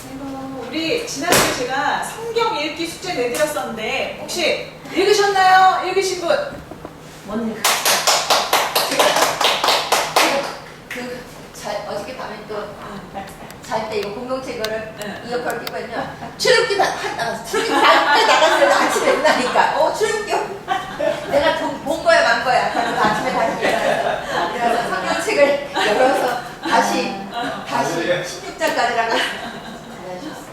아이고, 우리 지난주에 제가 성경 읽기 숙제 내드렸었는데 혹시 읽으셨나요? 읽으신 분? 못 읽어. 어저께 밤에 또 잘 때 이거 공동체거를 응. 이어폰 끼거든요. 출입기 나갔어. 출입기 나갔어요. 아침에 일어나니까. 출입기. 내가 본 거야 만 거야. 그래서 아침에 다시 일어나서 그래서 성경책을 열어서 다시 16장까지라고 잘하셨어요.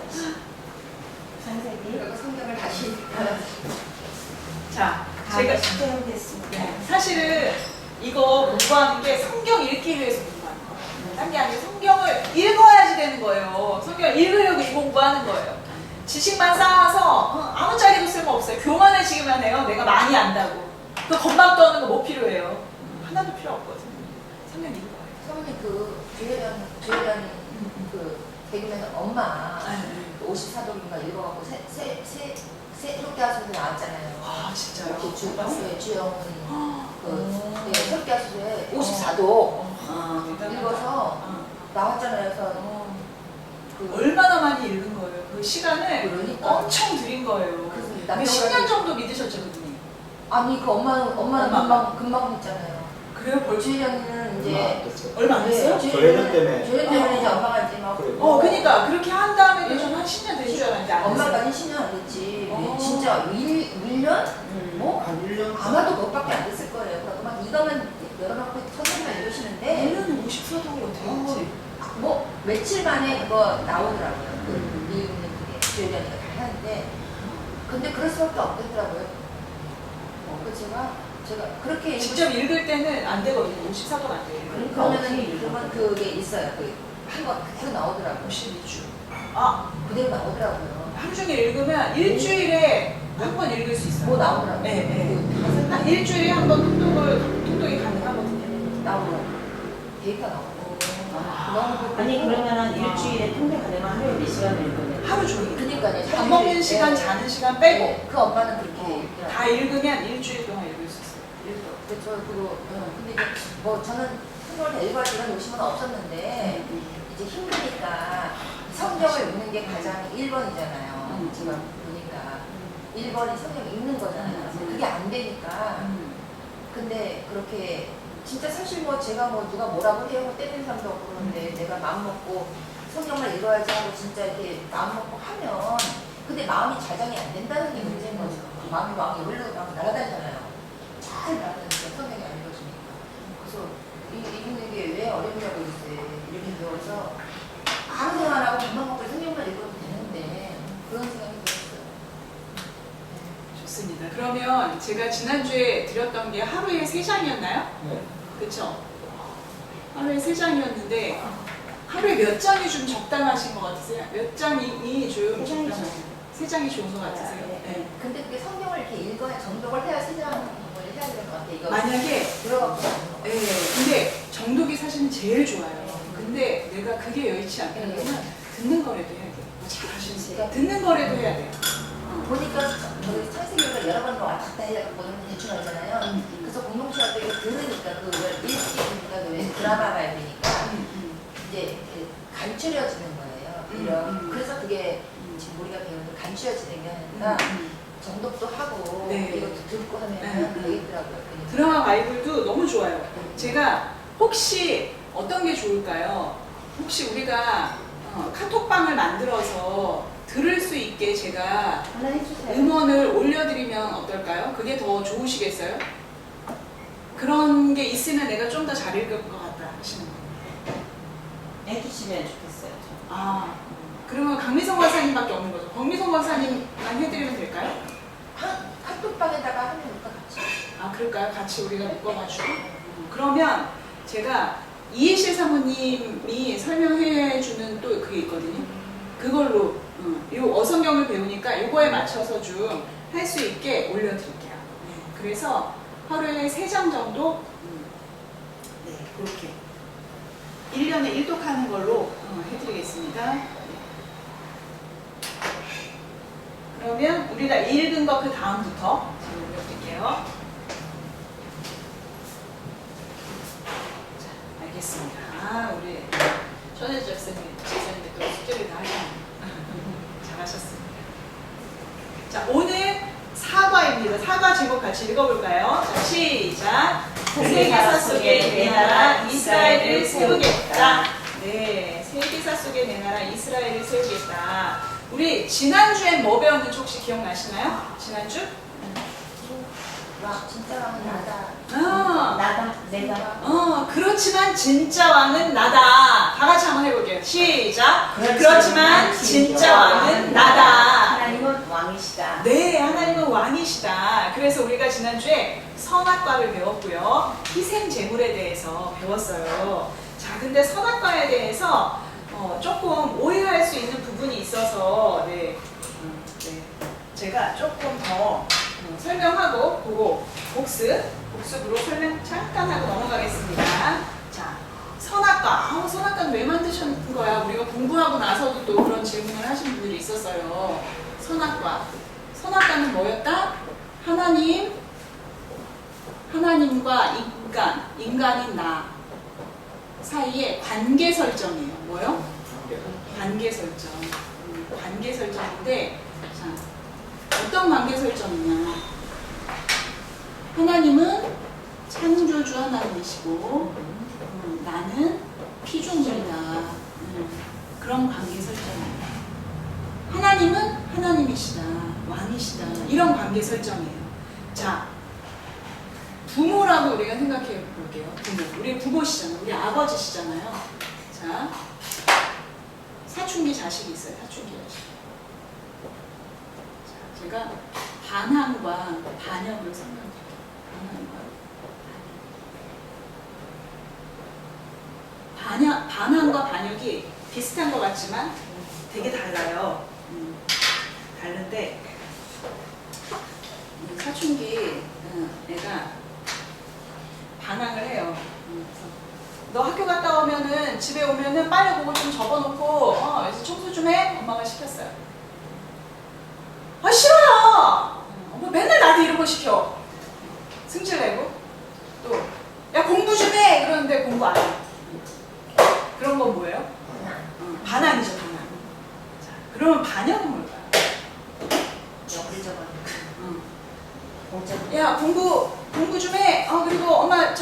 선생님. 그리고 성경을 다시 열어서. 자, 제가 제가 숙제하겠습니다. 사실은 이거 공부하는 게 성경 읽기 위해서 공부하는 거예요. 딴 게 아니고 성경을 읽어야지 되는 거예요. 성경을 읽으려고 이 공부하는 거예요. 지식만 쌓아서 아무짝에도 쓸모없어요. 교만해지기만 해요. 내가 많이 안다고. 그 건방 떠는 거 뭐 필요해요? 하나도 필요 없거든요. 성경 읽어요. 사모님 그 조혜련 그 개그맨 엄마 54도인가 읽어갖고 새롭게 하소서 나왔잖아요. 아, 진짜요? 주영훈 새롭게 하소서에 54도 읽어서 나왔잖아요. 그래서 얼마나 많이 읽은 거예요. 그 시간을 그러니까. 엄청 들인 거예요. 그래서 10년 정도 믿으셨죠, 그분이? 아니 그 엄마는 금방 했잖아요. 그래요? 벌써? 주혜련이는 이제 얼마 안 됐어요? 조혜련 때문에. 조혜련 때문에 이제 엄마가 이제 막 그니까 그렇게 한 다음에 저는 한 10년 된 줄 알았는데 안 됐어요. 엄마까지 10년 안 됐지. 진짜 1년? 뭐? 한 1년? 아마도 그것밖에 안 됐을 거예요. 그래서 막 이거만 열어놓고 선생님만 이러시는데 1년에 54도가 어떻게 했지? 뭐 며칠 만에 그거 나오더라고요. 그 읽는 그게 주혜련이가 다 하는데 근데 그럴 수밖에 없겠더라고요. 제가 그렇게 직접 읽을 때는 안 되거든요. 54도가 안 돼요. 그러면 그게 있어요. 한번 그대로 나오더라고요. 52주. 아, 그대로 나오더라고요. 하루 종일 읽으면 일주일에 한 번 읽을 수 있어요. 뭐 나오더라고요. 네, 네. 한 일주일에 한 번 통독이 가능하거든요. 나오더라고요. 데이터 나오고. 아니 그러면은 일주일에 통계가 되면 하루에 몇 시간을 읽어요? 하루 종일. 그러니까요. 밥 먹는 시간, 자는 시간 빼고 네, 그 엄마는 그렇게 다 읽으면 일주일 동안 읽을 수 있어요. 그렇죠. 근데 이제 뭐 저는 성경을 다 읽어야 이런 욕심은 없었는데 이제 힘드니까 성경을 읽는 게 가장 1번이잖아요. 제가 보니까 1번이 성경 읽는 거잖아요. 그게 안 되니까. 근데 그렇게 진짜 사실 뭐 제가 뭐 누가 뭐라고 해요 때리는 사람도 없고 그런데 내가 마음 먹고 성경만 읽어야지 하고 진짜 이렇게 마음 먹고 하면 근데 마음이 자정이 안 된다는 게 문제인 거죠. 마음이 막 여기로 막 날아다니잖아요. 잘 날아다니니까 성경이 안 읽어지니까. 그래서 읽는 게 왜 어렵냐고 글쎄 이렇게 배워서 아무 생각 안 하고 밥만 먹고 성경만 읽어도 되는데 그런 생각이 들었어요. 좋습니다. 그러면 제가 지난주에 드렸던 게 하루에 3장이었나요? 네. 그쵸? 하루에 3장이었는데 하루에 몇 장이 좀 적당하신 것 같으세요? 몇 장이 좀 적당하세요? 3장이 좋은 것 같으세요? 네. 근데 그게 성경을 이렇게 읽어야 정독을 해야 세상을 해야 되는 것 같아. 이거 만약에 들어가고 네, 근데 정독이 사실은 제일 좋아요. 근데 내가 그게 여의치 않다면 듣는 거라도 해야 돼요. 잘하시니까 듣는 거라도 해야 돼요. 보니까 저희 창세기를 여러 번 왔다 갔다 해갖고 대충 하잖아요. 그래서 공동체 할 때 이거 들으니까 그 읽기니까 왜 드라마 봐야 되니까 이제 간추려지는 거예요. 이런 그래서 그게 지금 우리가 배우는 간추려지는 게 아니라 정독도 하고 네. 이것도 듣고 하면 되겠더라고요. 드라마 바이블도 너무 좋아요. 제가 혹시 어떤 게 좋을까요? 혹시 우리가 카톡방을 만들어서 들을 수 있게 제가 하나 해주세요. 음원을 올려드리면 어떨까요? 그게 더 좋으시겠어요? 그런 게 있으면 내가 좀 더 잘 읽을 것 같다 하시는 거예요. 해주시면 좋겠어요. 아, 그러면 강미성 박사님밖에 없는 거죠. 박미성 박사님만 해드리면 될까요? 카톡방에다가 하면 될까 같이. 아, 그럴까요? 같이 우리가 묶어가지고. 그러면 제가 이해실 사모님이 설명해주는 또 그게 있거든요. 그걸로 요 어성경을 배우니까 이거에 맞춰서 좀 할 수 있게 올려드릴게요. 그래서 하루에 3장 정도 네, 그렇게 1년에 1독하는 걸로 해드리겠습니다. 그러면 우리가 읽은 거 그 다음부터 제가 올려드릴게요. 자, 알겠습니다. 아, 우리 전혜주 집사님이 또 숙제를 다 하셨네요. 제목 같이 읽어볼까요? 자, 시작. 세계사 속에 내 나라 이스라엘을 세우겠다. 네, 세계사 속에 내 나라 이스라엘을 세우겠다. 우리 지난주엔 뭐 배웠는지 혹시 기억나시나요? 지난주? 와, 진짜 왕은 나다. 나다, 내가. 그렇지만 진짜 왕은 나다. 다 같이 한번 해볼게요. 시작. 그렇지만 진짜 왕은 나다. 하나님은 왕이시다. 네, 하나님은 왕이시다. 그래서 우리가 지난주에 선악과를 배웠고요. 희생 제물에 대해서 배웠어요. 자, 근데 선악과에 대해서 조금 오해할 수 있는 부분이 있어서 네, 제가 조금 더 설명하고 그거 복습으로 설명 잠깐 하고 넘어가겠습니다. 자, 선악과. 선악과는 왜 만드신 거야? 우리가 공부하고 나서도 또 그런 질문을 하신 분들이 있었어요. 선악과. 선악과는 뭐였다? 하나님과 인간인 나 사이의 관계 설정이에요. 뭐요? 관계 설정. 관계 설정인데, 자, 어떤 관계 설정이냐? 하나님은 창조주 하나님이시고, 나는 피조물이다. 그런 관계 설정이에요. 하나님은 하나님이시다, 왕이시다. 이런 관계 설정이에요. 자, 부모라고 우리가 생각해 볼게요. 부모. 우리 부모시잖아요. 우리 아버지시잖아요. 자, 사춘기 자식이 있어요. 사춘기 자식. 자, 제가 반항과 반역을 설명드릴게요. 반항과 반역이 비슷한 것 같지만 되게 달라요. 다른데 사춘기 애가 반항을 해요. 너 학교 갔다 오면은 집에 오면은 빨래 그거 좀 접어놓고 그래서 청소 좀 해. 엄마가 시켰어요. 아 싫어요. 엄마 맨날 나한테 이런 거 시켜. 승질 내고 또 야 공부 좀 해. 그러는데 공부 안 해. 그런 건 뭐예요? 반항이죠, 반항. 자, 그러면 반역은 뭘까요? 야 공부 좀 해. 그리고 엄마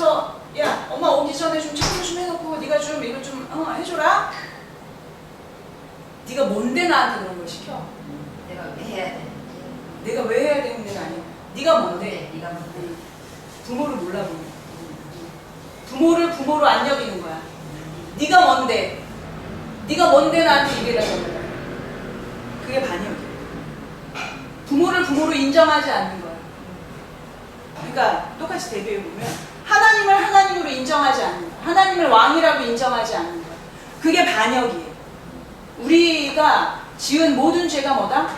엄마 오기 전에 좀 청소 좀 해놓고 네가 좀 이거 좀 해줘라. 네가 뭔데 나한테 그런 걸 시켜? 내가 왜 해야 돼? 내가 왜 해야 되는 게 아니야. 네가 뭔데? 네가 뭔데? 부모를 몰라보는 거야. 부모를 부모로 안 여기는 거야. 네가 뭔데? 네가 뭔데 나한테 얘기를 하는 거야. 그게 반역이야. 부모를 부모로 인정하지 않는 거야. 그러니까 똑같이 대비해보면 하나님을 하나님으로 인정하지 않는 거야. 하나님을 왕이라고 인정하지 않는 거야. 그게 반역이에요. 우리가 지은 모든 죄가 뭐다?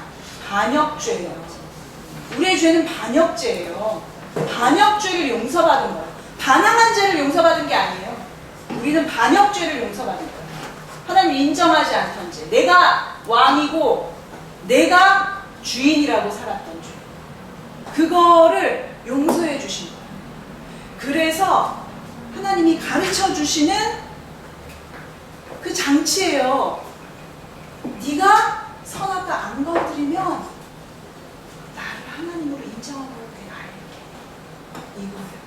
반역죄예요. 우리의 죄는 반역죄예요. 반역죄를 용서받은 거야. 반항한 죄를 용서받은 게 아니에요. 우리는 반역죄를 용서받은 거야. 하나님 인정하지 않던 죄. 내가 왕이고 내가 주인이라고 살았던 죄. 그거를 용서해 주신 거예요. 그래서 하나님이 가르쳐 주시는 그 장치예요. 네가 선악과 안 건드리면 나를 하나님으로 인정하고 내가 알게. 이거예요.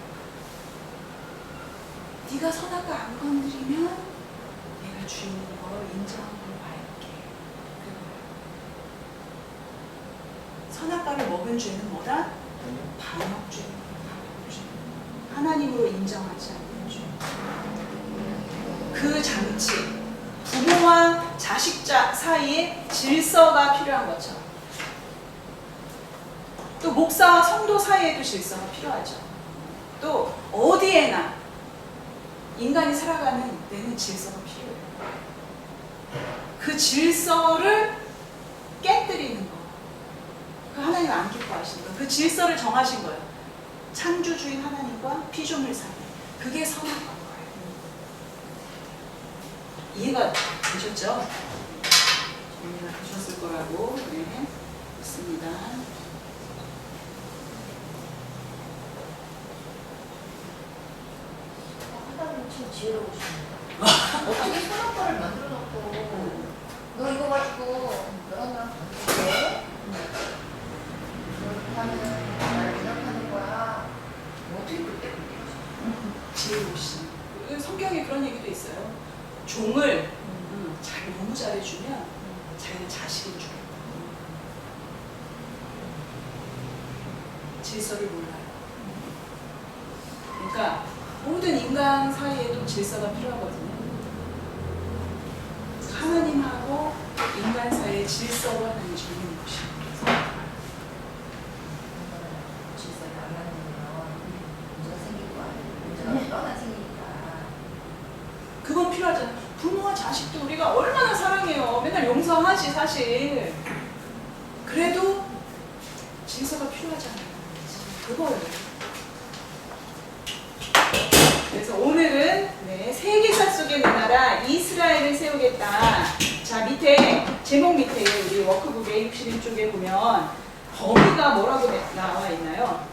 네가 선악과 안 건드리면 내가 주인인 걸 인정하고 알게. 선악과를 먹은 죄는 뭐다? 반역죄. 하나님으로 인정하지 않는 죄. 그 장치, 부모와 자식자 사이에 질서가 필요한 것처럼 또 목사와 성도 사이에도 질서가 필요하죠. 또 어디에나 인간이 살아가는 데는 질서가 필요해요. 그 질서를 깨뜨리는 거. 그 하나님 안 기뻐하시는 거. 그 질서를 정하신 거예요. 창조주인 하나님과 피조물 사이. 그게 선악과인 거예요. 이해가 되셨죠? 이해가 되셨을 거라고 믿습니다. 하나님 참 지혜로우십니다. 어떻게 선악과를 만들어 놓고 너 이거 가지고 너랑 나랑 관계돼? 그렇게 하면 나를 대답하는 성경에 그런 얘기도 있어요. 종을 너무 잘해주면 자기는 자식인 줄 알고 질서를 몰라요. 그러니까 모든 인간 사이에도 질서가 필요하거든요. 하나님하고 인간 사이의 질서로 하나님이 정리는 것입니다. 질서를 안 만들면 문제가 생길 거 아니에요. 문제가 뻔한 생기니까. 그건 필요하잖아요. 부모와 자식도 우리가 얼마나 사랑해요. 맨날 용서하지 사실. 그래도 질서가 필요하잖아요. 그거예요. 그래서 오늘은 세계사 속의 내 나라 이스라엘을 세우겠다. 자, 밑에 제목 밑에 우리 워크북의 61쪽에 보면 범위가 뭐라고 나와 있나요?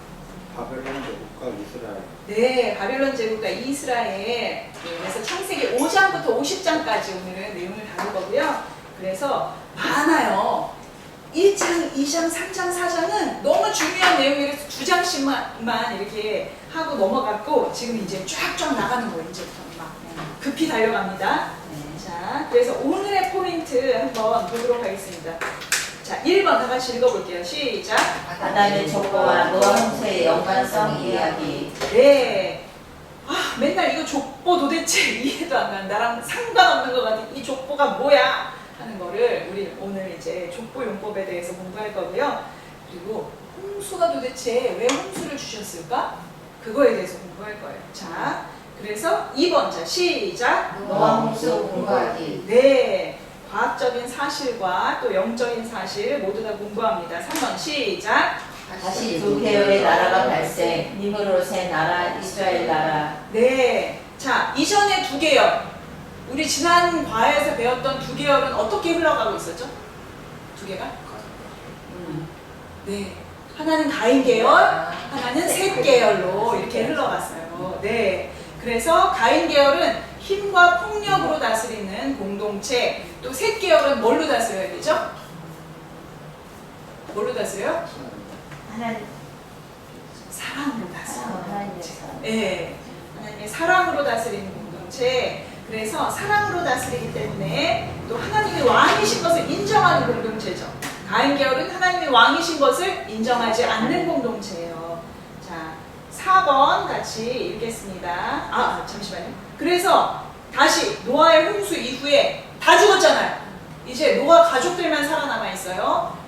바벨론 제국과 이스라엘. 네, 바벨론 제국과 이스라엘. 그래서 창세기 5장부터 50장까지 오늘은 내용을 다룰 거고요. 그래서 많아요. 1장, 2장, 3장, 4장은 너무 중요한 내용이라서 2장씩만 이렇게 하고 넘어갔고 지금 이제 쫙쫙 나가는 거예요. 이제부터 막 급히 달려갑니다. 자, 그래서 오늘의 포인트 한번 보도록 하겠습니다. 자, 1번 다 같이 읽어볼게요. 시작. 아담의 족보와 노아 홍수의 연관성 이야기. 네. 아, 맨날 이거 족보 도대체 이해도 안 가는 나랑 상관없는 것 같은 이 족보가 뭐야 하는 거를 우리 오늘 이제 족보 용법에 대해서 공부할 거고요. 그리고 홍수가 도대체 왜 홍수를 주셨을까? 그거에 대해서 공부할 거예요. 자, 그래서 2번 자 시작. 노아 홍수 공부하기. 네. 과학적인 사실과 또 영적인 사실 모두 다 공부합니다. 3번 시작. 다시 두 계열의 나라가 발생. 님으로 세 나라 이스라엘 나라. 네. 자, 이전의 두 계열. 우리 지난 과에서 배웠던 두 계열은 어떻게 흘러가고 있었죠? 두 개가? 네. 하나는 가인 계열, 하나는 셋 계열로 이렇게 흘러갔어요. 네. 그래서 가인 계열은 힘과 폭력으로 다스리는 공동체, 또 셋 계열은 뭘로 다스려야 되죠? 뭘로 다스려요? 하나님 사랑으로 다스리는 하나님의 공동체. 사랑. 네. 하나님의 사랑으로 다스리는 공동체. 그래서 사랑으로 다스리기 때문에 또 하나님이 왕이신 것을 인정하는 공동체죠. 가인 계열은 하나님이 왕이신 것을 인정하지 않는 공동체예요. 자, 4번 같이 읽겠습니다. 잠시만요. 그래서 다시 노아의 홍수 이후에 다 죽었잖아요. 이제 노아 가족들만 살아남아 있어요.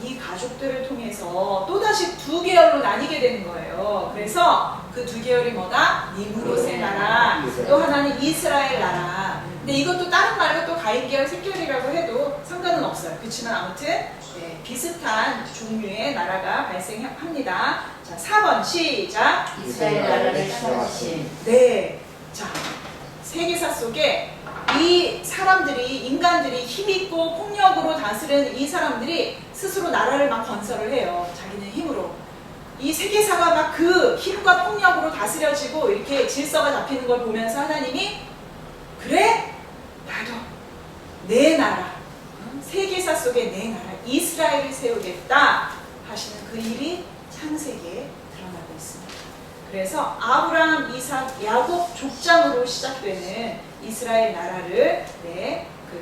이 가족들을 통해서 또다시 두 계열로 나뉘게 되는 거예요. 그래서 그 두 계열이 뭐다? 니므롯의 나라, 또 하나는 이스라엘 나라. 근데 이것도 다른 말로 또 가인 계열, 셋 계열이라고 해도 상관은 없어요. 그렇지만 아무튼 네, 비슷한 종류의 나라가 발생합니다. 자, 4번 시작. 이스라엘 나라를 세우신. 네. 자, 세계사 속에 이 사람들이, 인간들이 힘있고 폭력으로 다스리는 이 사람들이 스스로 나라를 막 건설을 해요. 자기네 힘으로. 이 세계사가 막 그 힘과 폭력으로 다스려지고 이렇게 질서가 잡히는 걸 보면서 하나님이 그래? 나도 내 나라, 세계사 속에 내 나라 이스라엘을 세우겠다 하시는 그 일이 창세기에 드러나고 있습니다. 그래서 아브라함, 이삭, 야곱 족장으로 시작되는 이스라엘 나라를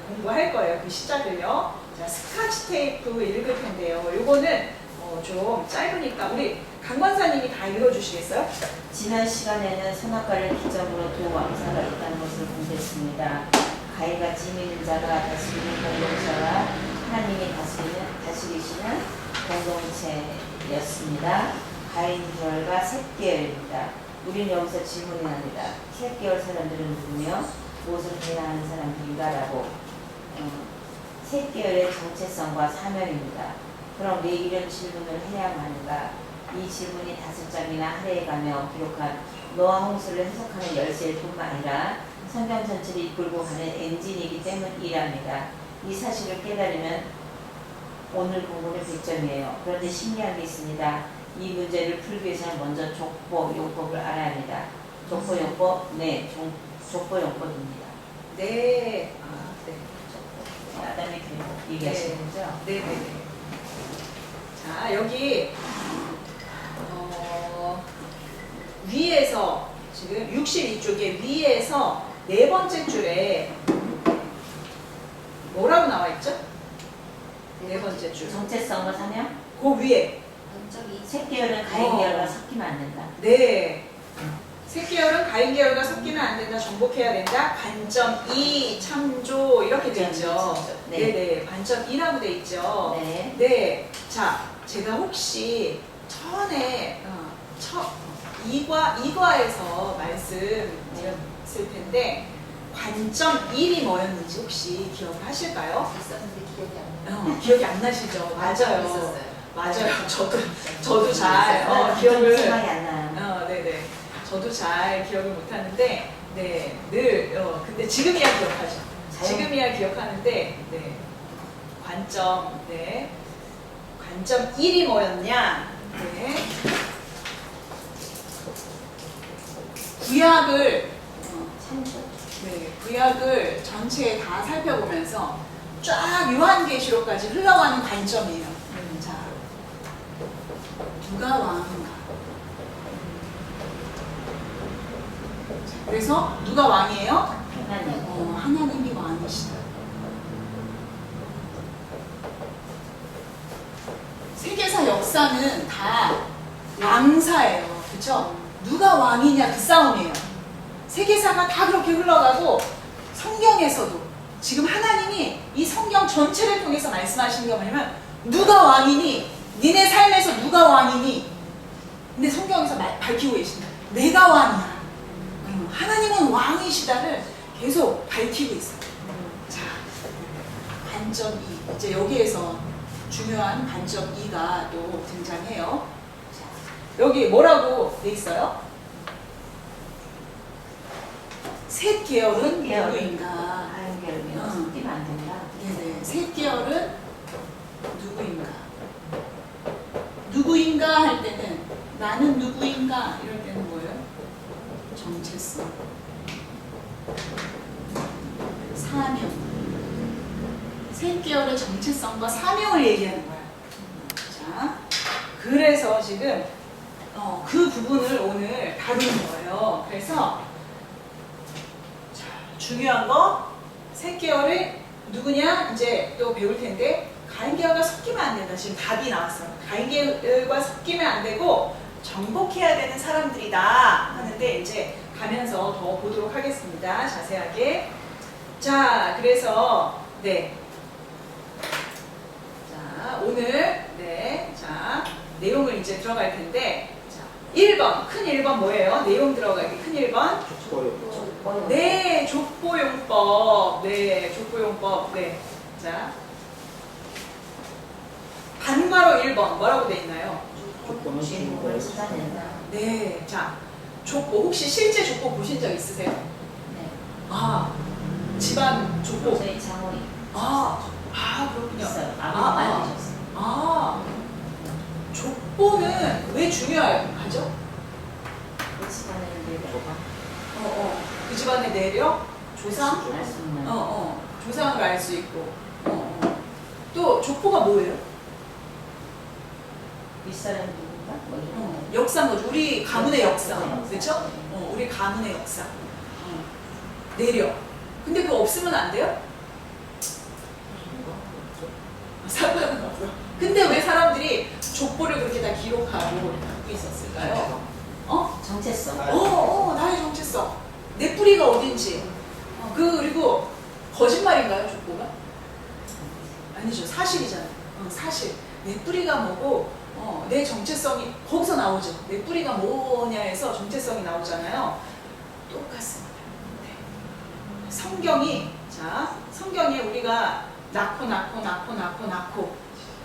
공부할 거예요. 그 시작을요. 자, 스카치 테이프 읽을 텐데요. 요거는 좀 짧으니까 우리 강관사님이 다 읽어주시겠어요? 지난 시간에는 선악과를 기점으로 두 왕사가 있다는 것을 공부했습니다. 가인과 찜이는 자가 다스리는 공동체와 하나님이 다스리시는 공동체였습니다. 가인 계열과 셋 계열입니다. 우리는 여기서 질문이 납니다. 셋 계열 사람들은 누구며 무엇을 해야 하는 사람들인가? 라고 셋 계열의 정체성과 사명입니다. 그럼 왜 이런 질문을 해야만 하는가? 이 질문이 5장이나 할애해가며 기록한 노아 홍수를 해석하는 열쇠일 뿐만 아니라 성경 전체를 이끌고 가는 엔진이기 때문이랍니다. 이 사실을 깨달으면 오늘 공부는 100점이에요. 그런데 신기한 게 있습니다. 이 문제를 풀기 위해서는 먼저 족보 용법을 알아야 합니다. 족보 용법? 네, 족보 용법입니다. 네. 네. 아담의 교육 얘기하시는 거죠? 네네네. 자, 여기 위에서 지금 62쪽에 위에서 네 번째 줄에 뭐라고 나와 있죠? 네 번째 줄. 정체성과 사명. 그 위에. 전적이 색계열은 가인계열과 섞이면 안 된다. 네. 색계열은 가인계열과 섞이면 안 된다. 정복해야 된다. 관점 2, 참조 이렇게 돼 있죠. 네. 네네. 관점 2라고 돼 있죠. 네. 네. 자, 제가 혹시 전에 이과에서 말씀드렸을 텐데 관점 1이 뭐였는지 혹시 기억을 하실까요? 있었는데 기억이 안 나요. 기억이 안 나시죠? 맞아요. 있었어요. 맞아요. 저도 잘 기억을 생각이 안 나요. 네네. 저도 잘 기억을 못하는데 네, 늘 근데 지금이야 기억하죠. 지금이야 기억하는데 네. 관점 1이 뭐였냐? 네. 구약을 전체에 다 살펴보면서 쫙 요한계시록까지 흘러가는 관점이에요. 자, 누가 왕인가? 자, 그래서 누가 왕이에요? 하나님. 하나님이 왕이시다. 세계사 역사는 다 왕사예요. 그쵸? 누가 왕이냐 그 싸움이에요. 세계사가 다 그렇게 흘러가고 성경에서도 지금 하나님이 이 성경 전체를 통해서 말씀하시는 게 뭐냐면 누가 왕이니? 니네 삶에서 누가 왕이니? 근데 성경에서 밝히고 계신다. 내가 왕이야. 하나님은 왕이시다를 계속 밝히고 있어요. 자, 관점 2. 이제 여기에서 중요한 관점 2가 또 등장해요. 자, 여기 뭐라고 돼 있어요? 셋 계열은 누구인가? 가인계열이면 섞이면 안 된다. 네네. 셋 계열은 누구인가? 누구인가 할 때는 나는 누구인가 이럴 때는 뭐예요? 정체성, 사명. 셋 계열의 정체성과 사명을 얘기하는 거야. 자, 그래서 지금 그 부분을 오늘 다루는 거예요. 그래서 자, 중요한 거 셋 계열이 누구냐 이제 또 배울 텐데 가인계열과 섞이면 안 된다. 지금 답이 나왔어요. 가인계열과 섞이면 안 되고 정복해야 되는 사람들이다 하는데 이제 가면서 더 보도록 하겠습니다. 자세하게. 자, 그래서 네. 자, 오늘 자, 내용을 이제 들어갈 텐데 자, 1번, 큰 1번 뭐예요? 내용 들어가기 큰 1번. 네, 족보용법. 네, 족보용법. 네. 자. 반괄호 1번 뭐라고 돼 있나요? 주인공을 찾아낸다. 네. 자, 족보 혹시 실제 족보 보신 적 있으세요? 네. 아, 집안 족보. 저희 장모님 그렇군요. 있어요. 아, 아버님 만드셨어요. 족보는 왜 중요하죠? 그 집안에 내려가 그 집안의 내력, 조상, 알수 있는. 조상을 알 수 있고, 또 족보가 뭐예요? 윗사람 누군가? 뭐 이런 거. 역사인 거죠. 우리 가문의 역사, 역사. 그렇죠? 우리 가문의 역사, 내력. 근데 그거 없으면 안 돼요? 상관은 없어. 근데 왜 사람들이 족보를 그렇게 다 기록하고 갖고 있었을까요? 정체성. 나의 정체성. 내 뿌리가 어딘지. 그리고 거짓말인가요, 족보가? 아니죠. 사실이잖아요. 사실. 내 뿌리가 뭐고, 내 정체성이 거기서 나오죠. 내 뿌리가 뭐냐 해서 정체성이 나오잖아요. 똑같습니다. 네. 성경에 우리가 낳고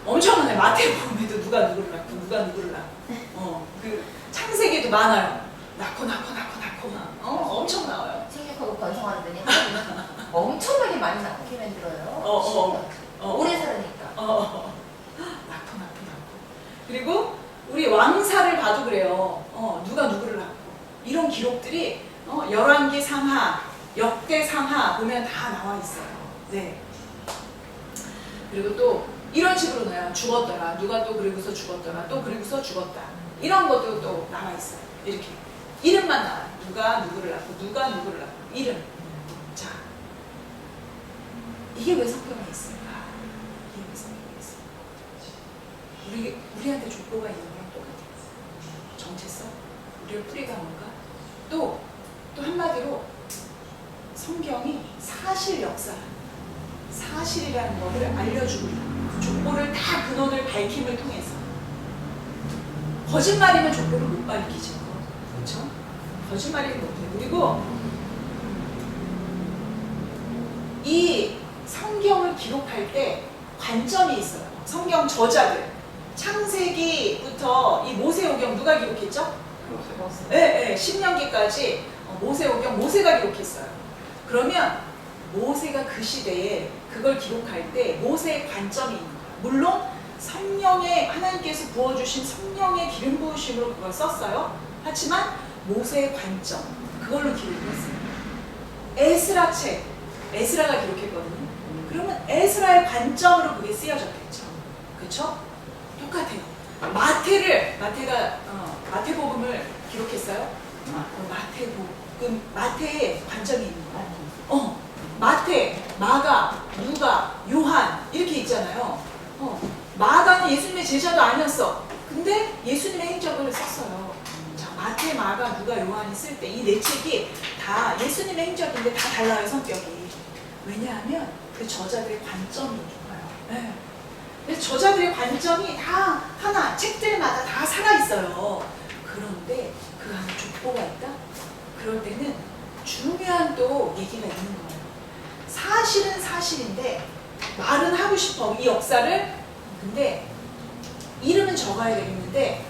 엄청 많아요. 마태복음에도 누가 누구를 낳고 그 창세기도 많아요. 낳고 엄청 나와요. 생육하고 번성하더니 하나님은 엄청나게 많이 낳게 만들어요. 오래 살으니까. 낳고. 그리고 우리 왕사를 봐도 그래요. 누가 누구를 낳고. 이런 기록들이 열왕기 상하, 역대 상하 보면 다 나와 있어요. 네. 그리고 또 이런 식으로 나요. 죽었더라. 누가 또 그리고서 죽었더라. 또 그리고서 죽었다. 이런 것도 또 나와 있어요. 이렇게. 이름만 나와요. 누가 누구를 낳고 누가 누구를 낳고 이름. 자, 이게 왜 성경에 있을까? 이게 왜 성경에 있을까? 우리한테 족보가 있는 거랑 똑같아요. 정체성? 우리의 뿌리가 뭔가? 또 한마디로 성경이 사실 역사, 사실이라는 것을 알려주고 있는 족보를 다 근원을 밝힘을 통해서. 거짓말이면 족보를 못 밝히죠. 그렇죠? 거짓말이면 못해요. 그리고 이 성경을 기록할 때 관점이 있어요. 성경 저자들. 창세기부터 이 모세오경 누가 기록했죠? 네, 신명기까지 모세오경 모세가 기록했어요. 그러면 모세가 그 시대에 그걸 기록할 때 모세의 관점이 있는 거예요. 물론 성령의 하나님께서 부어주신 성령의 기름 부으심으로 그걸 썼어요. 하지만 모세의 관점 그걸로 기록했어요. 에스라 책 에스라가 기록했거든요. 그러면 에스라의 관점으로 그게 쓰여졌겠죠. 그렇죠? 똑같아요. 마태가 마태복음을 기록했어요. 마태의 관점이 있는 거예요. 마태, 마가, 누가, 요한 이렇게 있잖아요. 마가는 예수님의 제자도 아니었어. 근데 예수님의 행적을 썼어요. 자, 마태, 마가, 누가, 요한이 쓸 때 이 네 책이 다 예수님의 행적인데 다 달라요, 성격이. 왜냐하면 그 저자들의 관점이 있는 거예요. 네. 그래서 저자들의 관점이 다 하나, 책들마다 다 살아있어요. 그런데 그 안에 족보가 있다? 그럴 때는 중요한 또 얘기가 있는 거예요. 사실은 사실인데 말은 하고 싶어, 이 역사를. 근데 이름은 적어야 되겠는데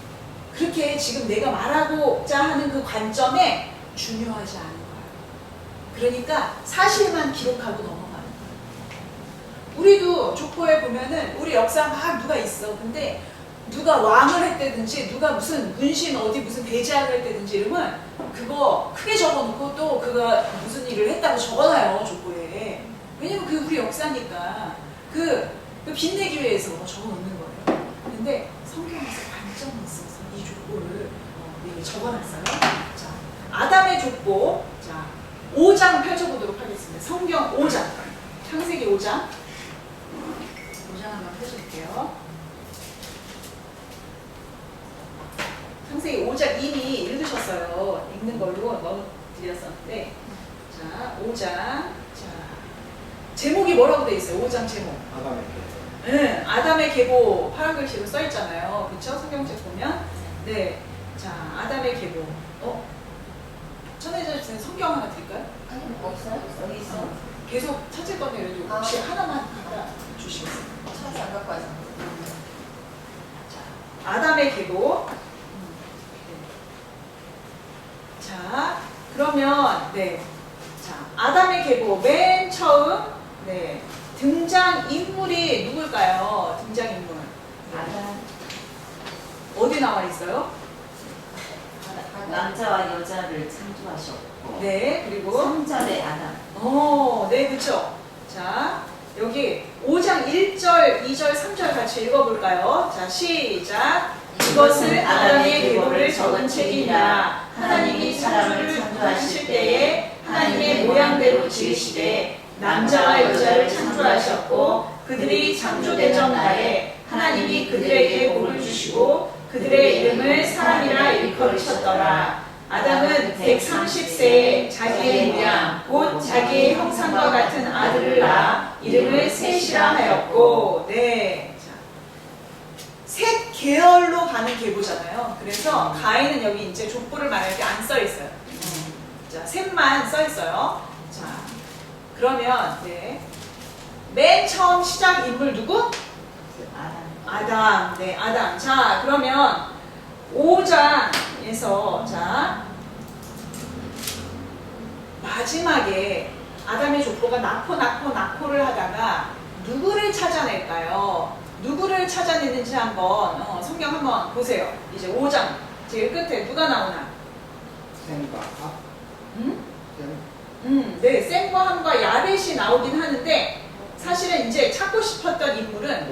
그렇게 지금 내가 말하고자 하는 그 관점에 중요하지 않은 거예요. 그러니까 사실만 기록하고 넘어가는 거예요. 우리도 족보에 보면은 우리 역사 막 누가 있어. 근데 누가 왕을 했다든지 누가 무슨 문신 어디 무슨 대제학을 했다든지 이러면 그거 크게 적어놓고 또 그가 무슨 일을 했다고 적어놔요, 족보에. 왜냐면 그게 우리 역사니까 그 빛내기 위해서 적어놓는 거예요. 근데 성경에서 관점이 있어서 이 족보를 적어놨어요. 자, 아담의 족보. 자, 5장 펼쳐보도록 하겠습니다. 성경 5장. 창세기 5장. 5장 한번 펼쳐볼게요. 창세기 5장 이미 읽으셨어요. 읽는 걸로 넣어드렸었는데. 자, 5장. 자, 제목이 뭐라고 돼 있어요? 5장 제목. 아담의 계보. 네, 아담의 계보 파란 글씨로 써 있잖아요. 그렇죠? 성경책 보면. 네. 자, 아담의 계보. 천혜자 씨는 성경 하나 드릴까요? 아니 없어요? 여기 있어. 계속 찾을 건데 그래도 혹시 하나만 갖다 주시겠어요? 차지 안 갖고 와서. 자, 아담의 계보. 자, 그러면 네. 자, 아담의 계보 맨 처음 네. 등장 인물이 누굴까요? 등장 인물. 아담. 어디 나와 있어요? 남자와 여자를 창조하셨고. 네, 그리고 성전의 아담. 네, 그렇죠. 자, 여기 5장 1절, 2절, 3절 같이 읽어볼까요? 자, 시작. 이것은 아담의 계보를 적은 책이니라. 하나님이 창조를 창조하실 때에 하나님의 모양대로 지으시되 남자와 여자를 창조하셨고 그들이 창조된 전날에 하나님이 그들에게 복을 주시고 그들의 이름을 사람이라 일컬으셨더라. 아담은 130세에 자기의 모양 곧 자기의 형상과 같은 아들을 낳아 이름을 셋이라 하였고. 네. 셋 계열로 가는 계보잖아요. 그래서 가인은 여기 이제 족보를 말할 때 안 써 있어요. 자, 셋만 써 있어요. 자, 그러면 네. 맨 처음 시작 인물 누구? 아담. 네, 아담. 자, 그러면 5장에서 자 마지막에 아담의 족보가 낳고를 하다가 누구를 찾아낼까요? 누구를 찾아냈는지 한번 성경 한번 보세요. 이제 5장 제일 끝에 누가 나오나? 셈과 합. 셈. 네, 셈과 함과 야벳이 나오긴 하는데 사실은 이제 찾고 싶었던 인물은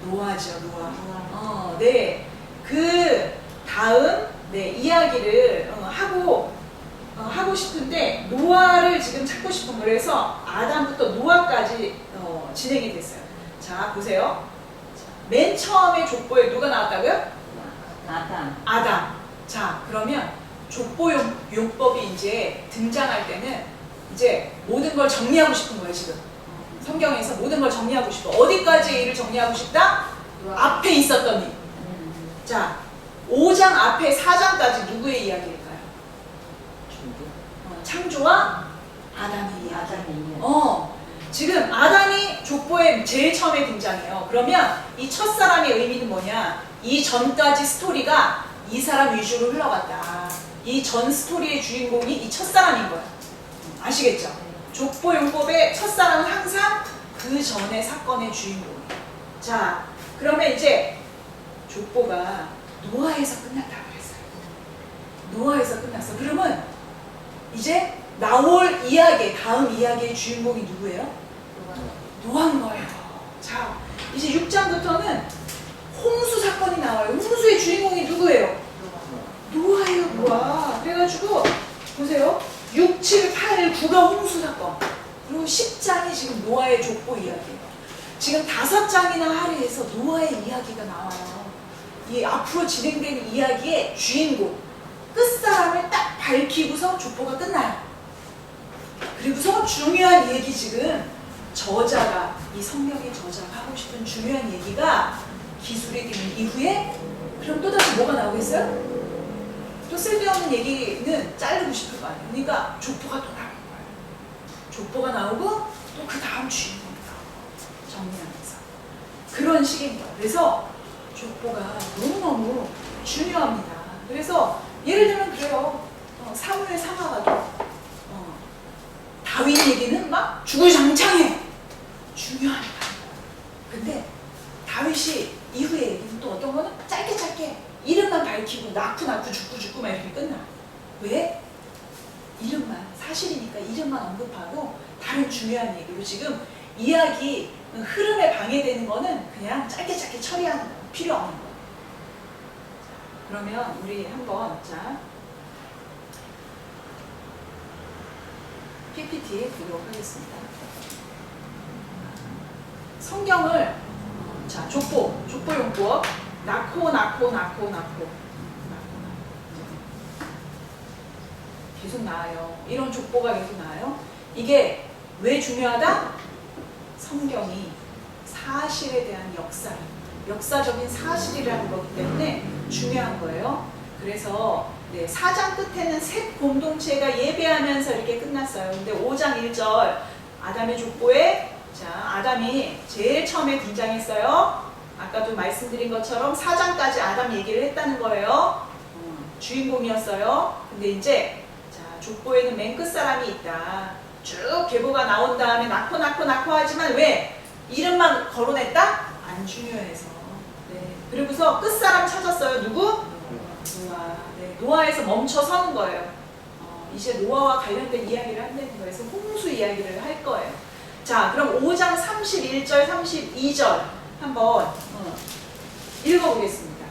노아죠, 노아. 네, 그 다음 네 이야기를 하고 하고 싶은데 노아를 지금 찾고 싶은 거예요. 그래서 아담부터 노아까지 진행이 됐어요. 자, 보세요. 맨 처음에 족보에 누가 나왔다고요? 아담. 자, 그러면 족보용법이 이제 등장할 때는 이제 모든 걸 정리하고 싶은 거예요, 지금. 성경에서 모든 걸 정리하고 싶어. 어디까지 일을 정리하고 싶다? 앞에 있었던 일. 자, 5장 앞에 4장까지 누구의 이야기일까요? 창조와 아담의 이야기. 지금 아담이 족보에 제일 처음에 등장해요. 그러면 이 첫사람의 의미는 뭐냐? 이 전까지 스토리가 이 사람 위주로 흘러갔다. 이 전 스토리의 주인공이 이 첫사람인 거야. 아시겠죠? 족보용법의 첫사람은 항상 그 전의 사건의 주인공이에요. 자, 그러면 이제 족보가 노아에서 끝났다고 그랬어요. 노아에서 끝났어. 그러면 이제 나올 이야기, 다음 이야기의 주인공이 누구예요? 노아인 거예요. 자, 이제 6장부터는 홍수 사건이 나와요. 홍수의 주인공이 누구예요? 노아예요, 노아. 그래가지고 보세요. 6, 7, 8, 9가 홍수 사건. 그리고 10장이 지금 노아의 족보 이야기예요. 지금 5장이나 할애해서 노아의 이야기가 나와요. 이 앞으로 진행되는 이야기의 주인공, 끝사람을 딱 밝히고서 족보가 끝나요. 그리고서 중요한 얘기 지금 저자가, 이 성경의 저자가 하고 싶은 중요한 얘기가 기술이 되는 이후에 그럼 또다시 뭐가 나오겠어요? 또 쓸데없는 얘기는 자르고 싶을 거 아니에요. 그러니까 족보가 또 나올 거예요. 족보가 나오고 또 그 다음 주인공이 나오고 정리하면서 그런 식인 거예요. 그래서 족보가 너무너무 중요합니다. 그래서 예를 들면 그래요. 사무엘 상하가도 다윗 얘기는 막 주구장창해. 중요합니다. 근데 다윗이 이후의 얘기는 또 어떤 거는 짧게 이름만 밝히고 낳고 죽고 막 이렇게 끝나. 왜? 이름만, 사실이니까 이름만 언급하고 다른 중요한 얘기로 지금 이야기 흐름에 방해되는 거는 그냥 짧게 처리하는 거, 필요 없는 거. 그러면 우리 한번 PPT에 보도록 하겠습니다. 성경을 족보용법 낳고 계속 나와요. 이런 족보가 계속 나와요. 이게 왜 중요하다? 성경이 사실에 대한 역사적인 사실이라는 거기 때문에 중요한 거예요. 그래서 4장 끝에는 셋 공동체가 예배하면서 이렇게 끝났어요. 근데 5장 1절 아담의 족보에 아담이 제일 처음에 등장했어요. 아까도 말씀드린 것처럼 4장까지 아담 얘기를 했다는 거예요. 주인공이었어요. 근데 이제 족보에는 맨 끝사람이 있다. 쭉 계보가 나온 다음에 낳고 하지만 왜? 이름만 거론했다? 안 중요해서. 그리고서 끝사람 찾았어요. 누구? 노아. 노아에서 멈춰 서는 거예요. 이제 노아와 관련된 이야기를 한다는 거예요. 그래서 홍수 이야기를 할 거예요. 자, 그럼 5장 31절, 32절 한번 읽어보겠습니다.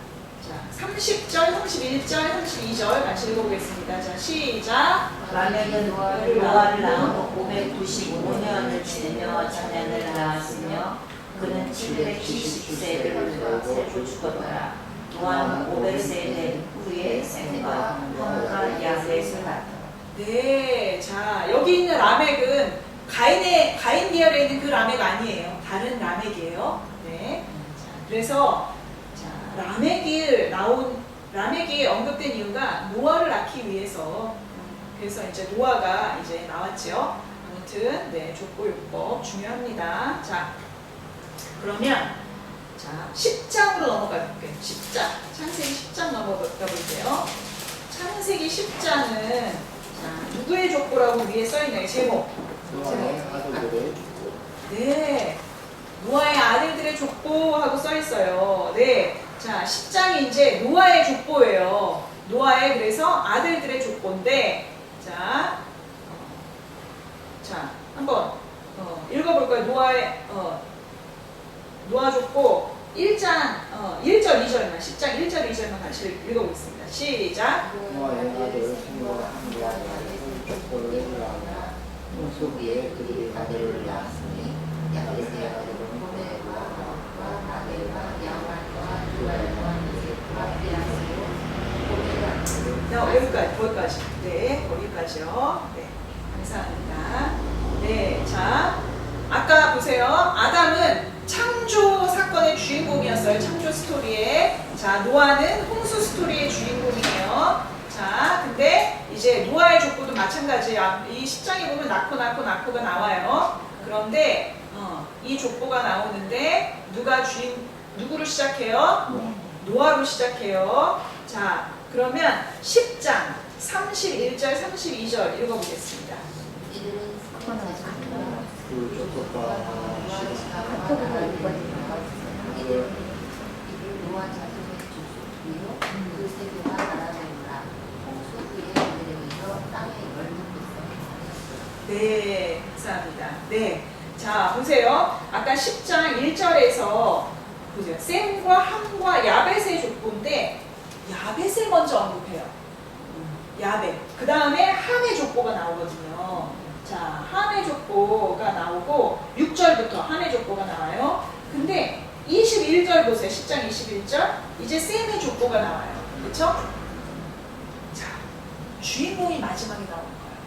자, 30절, 31절, 32절 같이 읽어보겠습니다. 자, 시작. 라멕은 노아를 낳고 595년을 지내며 자녀를 낳았으며 그는 770세를 살고 죽었더라. 노아는 500세 된 후에 셈과 함과 야셋을 낳았다. 네, 자, 여기 있는 라멕은 가인 계열에 있는 그 라멕 아니에요. 다른 라멕이에요. 네. 자, 그래서 라멕이 언급된 이유가 노아를 낳기 위해서. 그래서 이제 노아가 이제 나왔죠. 아무튼 족보용법 중요합니다. 자, 그러면 10장으로 넘어가 볼게요. 10장. 창세기 10장 넘어가 볼게요. 창세기 10장은 누구의 족보라고 위에 써있나요? 제목. 노아의 아들들의 족보. 네. 노아의 아들들의 족보하고 써있어요. 네. 자, 10장이 이제 노아의 족보예요. 노아의 그래서 아들들의 족보인데, 자, 한번 읽어볼까요? 노아 족보 1장 1절 2절만 10장 1절 2절만 같이 읽어보겠습니다. 시작. 노아의 아들 셈과 함과 야벳은 족보를 낳아 홍수 후에 그들이 아들을 낳았으니 야베스의 아들은 고멜과 라헬과 야말과 두발과 이색과 이라스로 거기까지. 네, 거기까지요. 네, 감사합니다. 네, 자, 아까 보세요. 아담은 창조 사건의 주인공이었어요. 창조 스토리에. 자, 노아는 홍수 스토리의 주인공이에요. 자, 근데 이제 노아의 족보도 마찬가지야. 이 10장에 보면 낳고가 나와요. 그런데 이 족보가 나오는데 누구로 시작해요? 노아로 시작해요. 자, 그러면 10장 31절 32절 읽어보겠습니다. 이들은 그 족보가 이들 노아 자손의 족속이요 그 세계와 나라들라 홍수 후에 그들에 의해서 땅에 열무도 있어. 네, 감사합니다. 네, 자 보세요. 아까 10장 1절에서 보세요. 셈과 함과 야벳의 족보인데 야벳을 먼저 언급해요. 야벳. 그 다음에 함의 족보가 나오거든요. 자, 함의 족보가 나오고 6절부터 함의 족보가 나와요. 근데 21절 보세요. 10장 21절. 이제 셈의 족보가 나와요. 그렇죠? 자, 주인공이 마지막에 나오는 거예요.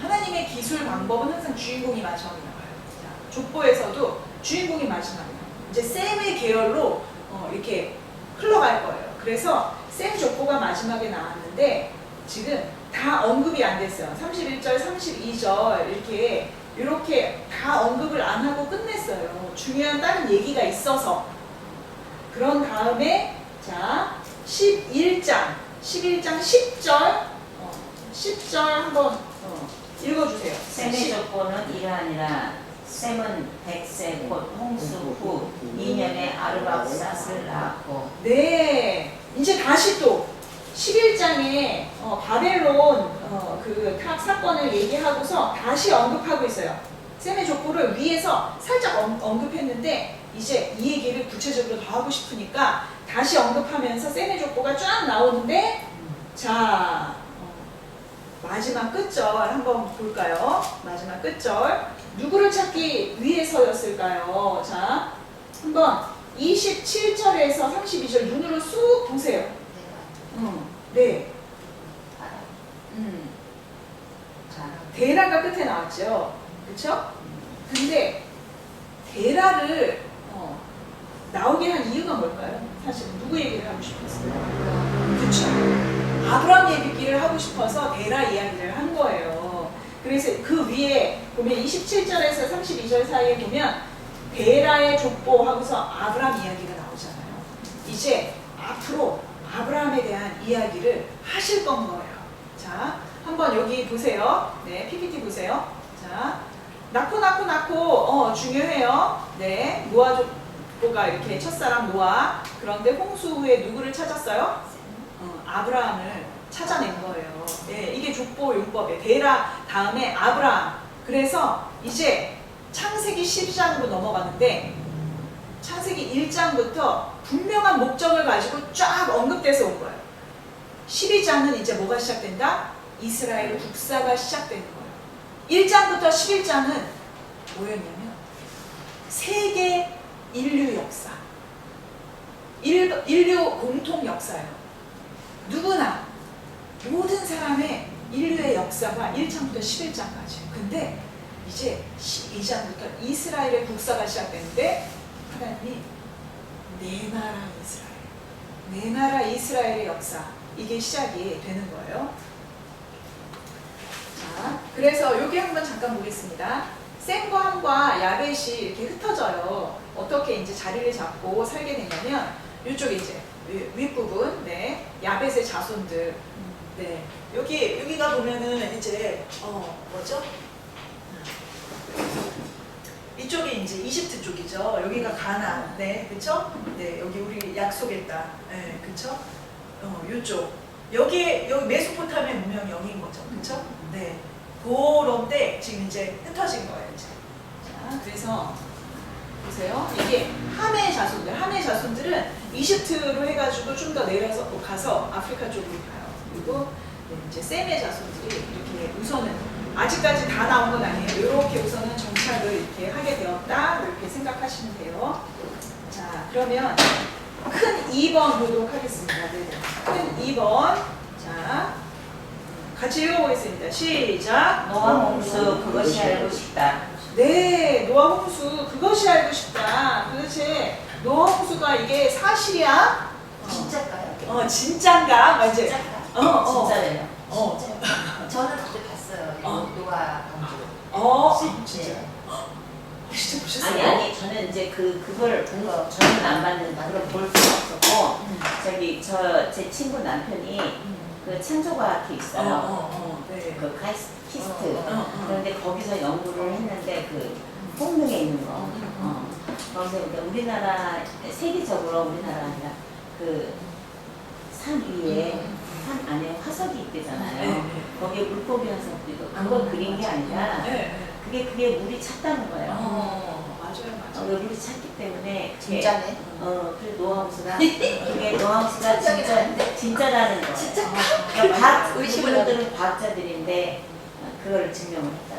하나님의 기술 방법은 항상 주인공이 마지막에 나와요. 자, 족보에서도 주인공이 마지막에 나와요. 이제 셈의 계열로 이렇게 흘러갈 거예요. 그래서 셈 족보가 마지막에 나왔는데 지금 다 언급이 안 됐어요. 31절, 32절 이렇게 다 언급을 안 하고 끝냈어요. 중요한 다른 얘기가 있어서. 그런 다음에 자 11장 10절 10절 한번 읽어주세요. 셈의 족보는 이러하니라. 셈은 100세 곧 홍수 후 2년에 아르박삿을 낳았고. 네, 이제 다시 또 11장에 바벨론 그 탁 사건을 얘기하고서 다시 언급하고 있어요. 셈의 족보를 위에서 살짝 언급했는데 이제 이 얘기를 구체적으로 더 하고 싶으니까 다시 언급하면서 셈의 족보가 쫙 나오는데 자 마지막 끝절 한번 볼까요? 마지막 끝절 누구를 찾기 위해서였을까요? 자 한번 27절에서 32절 눈으로 쑥 보세요. 네. 데라가 끝에 나왔죠. 그쵸? 근데 데라를 나오게 한 이유가 뭘까요? 사실 누구 얘기를 하고 싶었어요? 그쵸? 아브라함 얘기를 하고 싶어서 데라 이야기를 한 거예요. 그래서 그 위에 보면 27절에서 32절 사이에 보면 데라의 족보 하고서 아브라함 이야기가 나오잖아요. 이제 앞으로 아브라함에 대한 이야기를 하실 건 거예요. 자, 한번 여기 보세요. 네, PPT 보세요. 자, 낳고 중요해요. 네, 노아 족보가 이렇게 첫사람 노아. 그런데 홍수 후에 누구를 찾았어요? 아브라함을 찾아낸 거예요. 네, 이게 족보 용법이에요. 데라 다음에 아브라함. 그래서 이제 창세기 10장으로 넘어가는데 창세기 1장부터 분명한 목적을 가지고 쫙 언급돼서 온 거예요. 12장은 이제 뭐가 시작된다? 이스라엘 국사가 시작되는 거예요. 1장부터 11장은 뭐였냐면 세계 인류 역사. 인류 공통 역사예요. 누구나 모든 사람의 인류의 역사가 1장부터 11장까지. 근데 이제 12장부터 이스라엘의 국사가 시작되는데 하나님이 내 나라 이스라엘, 내 나라 이스라엘의 역사 이게 시작이 되는 거예요. 자, 그래서 여기 한번 잠깐 보겠습니다. 셈과 함과 야벳이 이렇게 흩어져요. 어떻게 이제 자리를 잡고 살게 되냐면 이쪽에 이제 윗부분, 네, 야벳의 자손들, 네, 여기가 보면은 이제 뭐죠? 이쪽이 이제 이집트 쪽이죠. 여기가 가나안, 네, 그렇죠? 네, 여기 우리 약속의 땅, 네, 그렇죠? 요쪽 여기 메소포타미아 문명이 여기인 거죠, 그렇죠? 네, 그런데 지금 이제 흩어진 거예요, 이제. 자, 그래서 보세요. 이게 함의 자손들은 이집트로 해가지고 좀 더 내려서 가서 아프리카 쪽으로 가요. 그리고 네, 이제 셈의 자손들이 이렇게 우선은 아직까지 다 나온 건 아니에요. 이렇게 우선은 정착을 이렇게 하게 되었다 이렇게 생각하시면 돼요. 자, 그러면 큰 2번 보도록 하겠습니다. 네, 큰 2번. 자, 같이 읽어보겠습니다. 시작. 노아 홍수 그것이 알고 싶다. 네, 노아 홍수 그것이 알고 싶다. 도대체 노아 홍수가 이게 사실이야? 진짜일까요? 진짠가? 맞지? 진짜일까요? 진짜래요. 진짜요? 저는 그때 봤어요. 노아 방주. 진짜. 네. 진짜 보셨어요? 아니 저는 이제 그걸 본 거 저는 안 봤는데 그걸 볼 수가 없었고 저기 제 친구 남편이 그 창조과학회 있어요. 네. 그 키스트. 어. 그런데 거기서 연구를 했는데 그 폭릉에 있는 거. 거기서 이제 우리나라 세계적으로 우리나라 아니라 그 산 위에 산 안에 화석이 있대잖아요. 네. 거기에 물고기 화석도 있고 그걸 그린 게 아니라 네. 그게 물이 찼다는 거예요. 맞아요. 그 물이 찼기 때문에 진짜네. 그 노하우스가 그게 노하우스가 진짜라는 거예요. 진짜 그러니까 의심을 그분들은 과학자들인데 그걸 증명을 했다.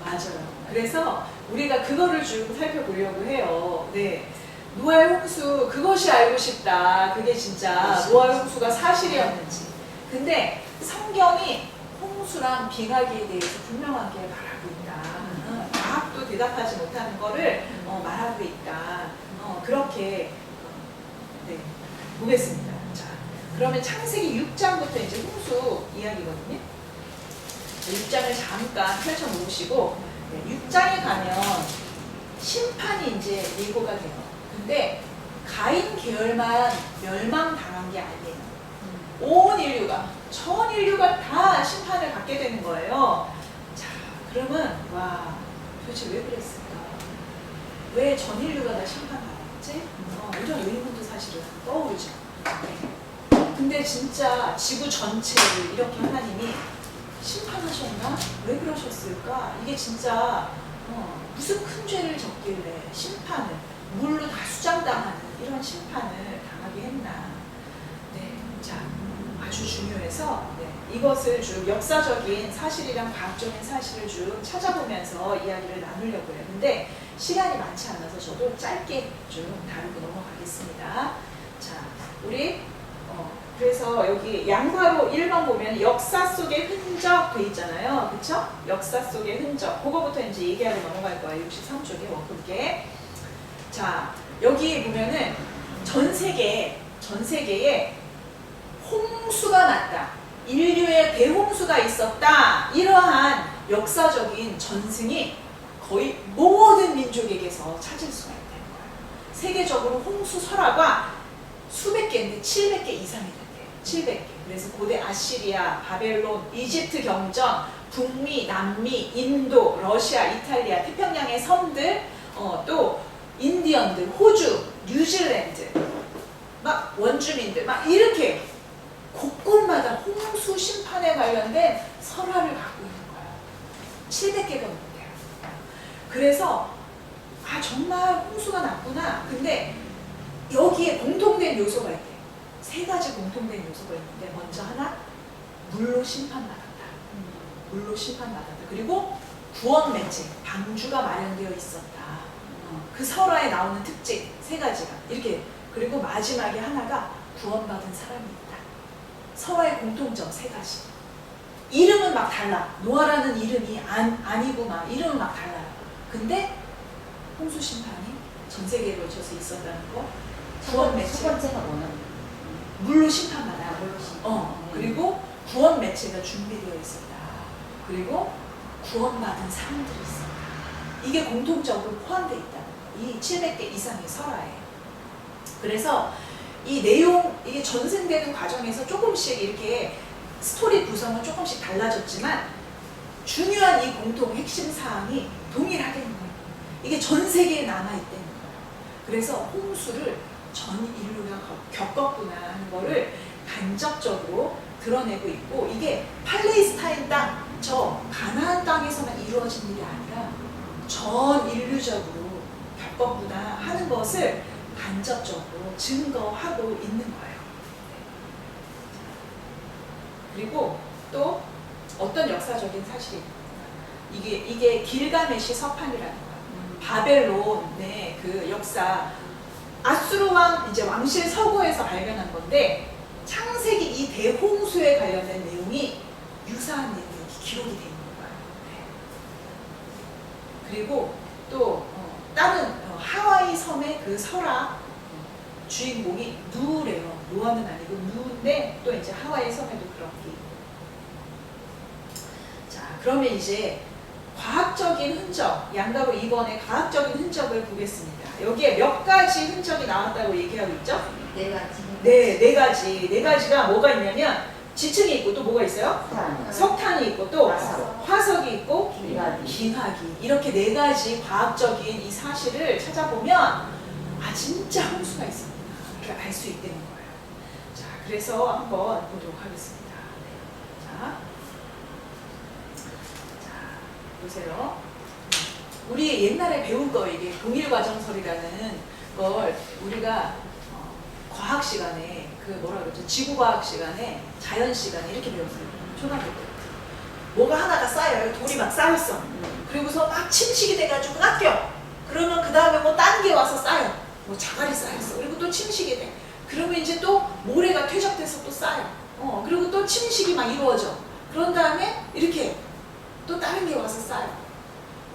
맞아요. 그래서 우리가 그거를 좀 살펴보려고 해요. 네. 노아의 홍수 그것이 알고 싶다. 그게 진짜 노아의 홍수가 사실이었는지. 근데 성경이 홍수랑 빙하기에 대해서 분명하게 말하고 있다. 과학도 대답하지 못하는 거를 말하고 있다. 그렇게 네, 보겠습니다. 자, 그러면 창세기 6장부터 이제 홍수 이야기거든요. 6장을 잠깐 펼쳐 놓으시고 6장에 가면 심판이 이제 예고가 돼요. 근데 가인 계열만 멸망당한 게 아니에요. 온 인류가, 전 인류가 다 심판을 받게 되는 거예요. 자, 그러면 와, 도대체 왜 그랬을까? 왜 전 인류가 다 심판받았지? 이런 의문도 사실은 떠오르죠. 근데 진짜 지구 전체를 이렇게 하나님이 심판하셨나? 왜 그러셨을까? 이게 진짜 무슨 큰 죄를 졌길래 심판을 물로 다 수장당하는 이런 심판을 당하게 했나? 네, 자, 아주 중요해서 이것을 좀 역사적인 사실이랑 과학적인 사실을 좀 찾아보면서 이야기를 나누려고 해요. 근데 시간이 많지 않아서 저도 짧게 좀 다루고 넘어가겠습니다. 자, 우리 그래서 여기 양과로 1번 보면 역사 속의 흔적 돼 있잖아요. 그쵸? 역사 속의 흔적. 그거부터 이제 얘기하러 넘어갈 거예요. 63쪽에 워크북에. 자, 여기 보면은 전 세계에 홍수가 났다. 인류의 대홍수가 있었다. 이러한 역사적인 전승이 거의 모든 민족에게서 찾을 수가 있다는 거예요. 세계적으로 홍수 설화가 수백 개인데 700개 이상이 된대요. 700개. 그래서 고대 아시리아, 바벨론, 이집트 경전, 북미, 남미, 인도, 러시아, 이탈리아, 태평양의 섬들, 또 인디언들, 호주, 뉴질랜드, 막 원주민들, 막 이렇게 곳곳마다 홍수 심판에 관련된 설화를 갖고 있는 거예요. 700개가 넘대요. 그래서 정말 홍수가 났구나. 근데 여기에 공통된 요소가 있대요. 3가지 공통된 요소가 있는데 먼저 하나, 물로 심판받았다. 물로 심판받았다. 그리고 구원 매체, 방주가 마련되어 있었다. 그 설화에 나오는 특징 3가지가 이렇게. 그리고 마지막에 하나가 구원받은 사람이 있다. 설화의 공통점 3가지. 이름은 막 달라. 노아라는 이름이 아니고 막 이름은 막 달라요. 근데 홍수 심판이 전 세계에 걸쳐서 있었다는 거. 구원 매체. 첫 번째가 뭐냐? 물로 심판받아. 물로 심판. 그리고 구원 매체가 준비되어 있었다. 그리고 구원받은 사람들이 있었다. 이게 공통적으로 포함되어 있다는 거. 이 700개 이상의 설화예요. 그래서 이 내용, 이게 전승되는 과정에서 조금씩 이렇게 스토리 구성은 조금씩 달라졌지만 중요한 이 공통 핵심 사항이 동일하다는 거예요. 이게 전 세계에 남아있다는 거예요. 그래서 홍수를 전 인류가 겪었구나 하는 거를 간접적으로 드러내고 있고, 이게 팔레스타인 땅, 저 가나안 땅에서만 이루어진 일이 아니라 전 인류적으로 겪었구나 하는 것을 간접적으로 증거하고 있는 거예요. 그리고 또 어떤 역사적인 사실이 이게 길가메시 서판이라는 거야. 바벨론의 그 역사, 아수르 왕 이제 왕실 서고에서 발견한 건데 창세기 이 대홍수에 관련된 내용이 유사한 내용이 기록이 되어 있는 거예요. 네. 그리고 또 다른 하와이 섬의 그 설화 주인공이 누래요. 노아는 아니고 누인데 또 이제 하와이 섬에도 그런 게 있고. 자, 그러면 이제 과학적인 흔적, 양가로 2번의 과학적인 흔적을 보겠습니다. 여기에 몇 가지 흔적이 나왔다고 얘기하고 있죠? 네 가지. 네, 네 가지. 네 가지가 뭐가 있냐면 지층이 있고 또 뭐가 있어요? 석탄이 있고 또 화석이 있고 기하기. 이렇게 네 가지 과학적인 이 사실을 찾아보면 아 진짜 홍수가 있었구나. 이렇게 알 수 있다는 거예요. 자, 그래서 한번 보도록 하겠습니다. 자, 보세요. 우리 옛날에 배운 거 이게 동일과정설이라는 걸 우리가 과학 시간에 그 뭐라 그러죠? 지구과학 시간에 자연 시간에 이렇게 배웠어요. 초등학교 때. 뭐가 하나가 쌓여요. 돌이 막 쌓였어. 그리고서 막 침식이 돼가지고 깎여. 그러면 그 다음에 뭐 딴 게 와서 쌓여. 뭐 자갈이 쌓였어. 그리고 또 침식이 돼. 그러면 이제 또 모래가 퇴적돼서 또 쌓여. 그리고 또 침식이 막 이루어져. 그런 다음에 이렇게 또 다른 게 와서 쌓여.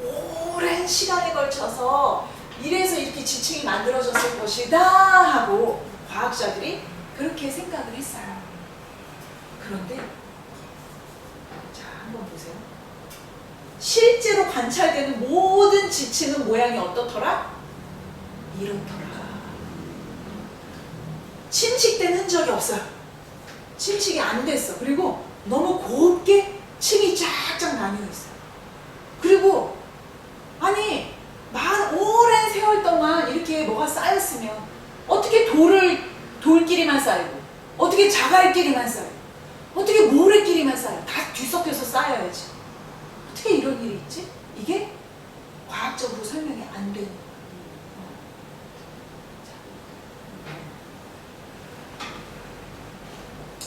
오랜 시간에 걸쳐서 이래서 이렇게 지층이 만들어졌을 것이다 하고 과학자들이 그렇게 생각을 했어요. 그런데 자, 한번 보세요. 실제로 관찰되는 모든 지층은 모양이 어떻더라? 이렇더라. 침식된 흔적이 없어요. 침식이 안 됐어. 그리고 너무 곱게 층이 쫙쫙 나뉘어 있어요. 그리고 아니 오랜 세월 동안 이렇게 뭐가 쌓였으면 어떻게 돌끼리만 쌓이고 어떻게 자갈끼리만 쌓여 어떻게 모래끼리만 쌓여 다 뒤섞여서 쌓여야지. 어떻게 이런 일이 있지? 이게 과학적으로 설명이 안 되는 거예요.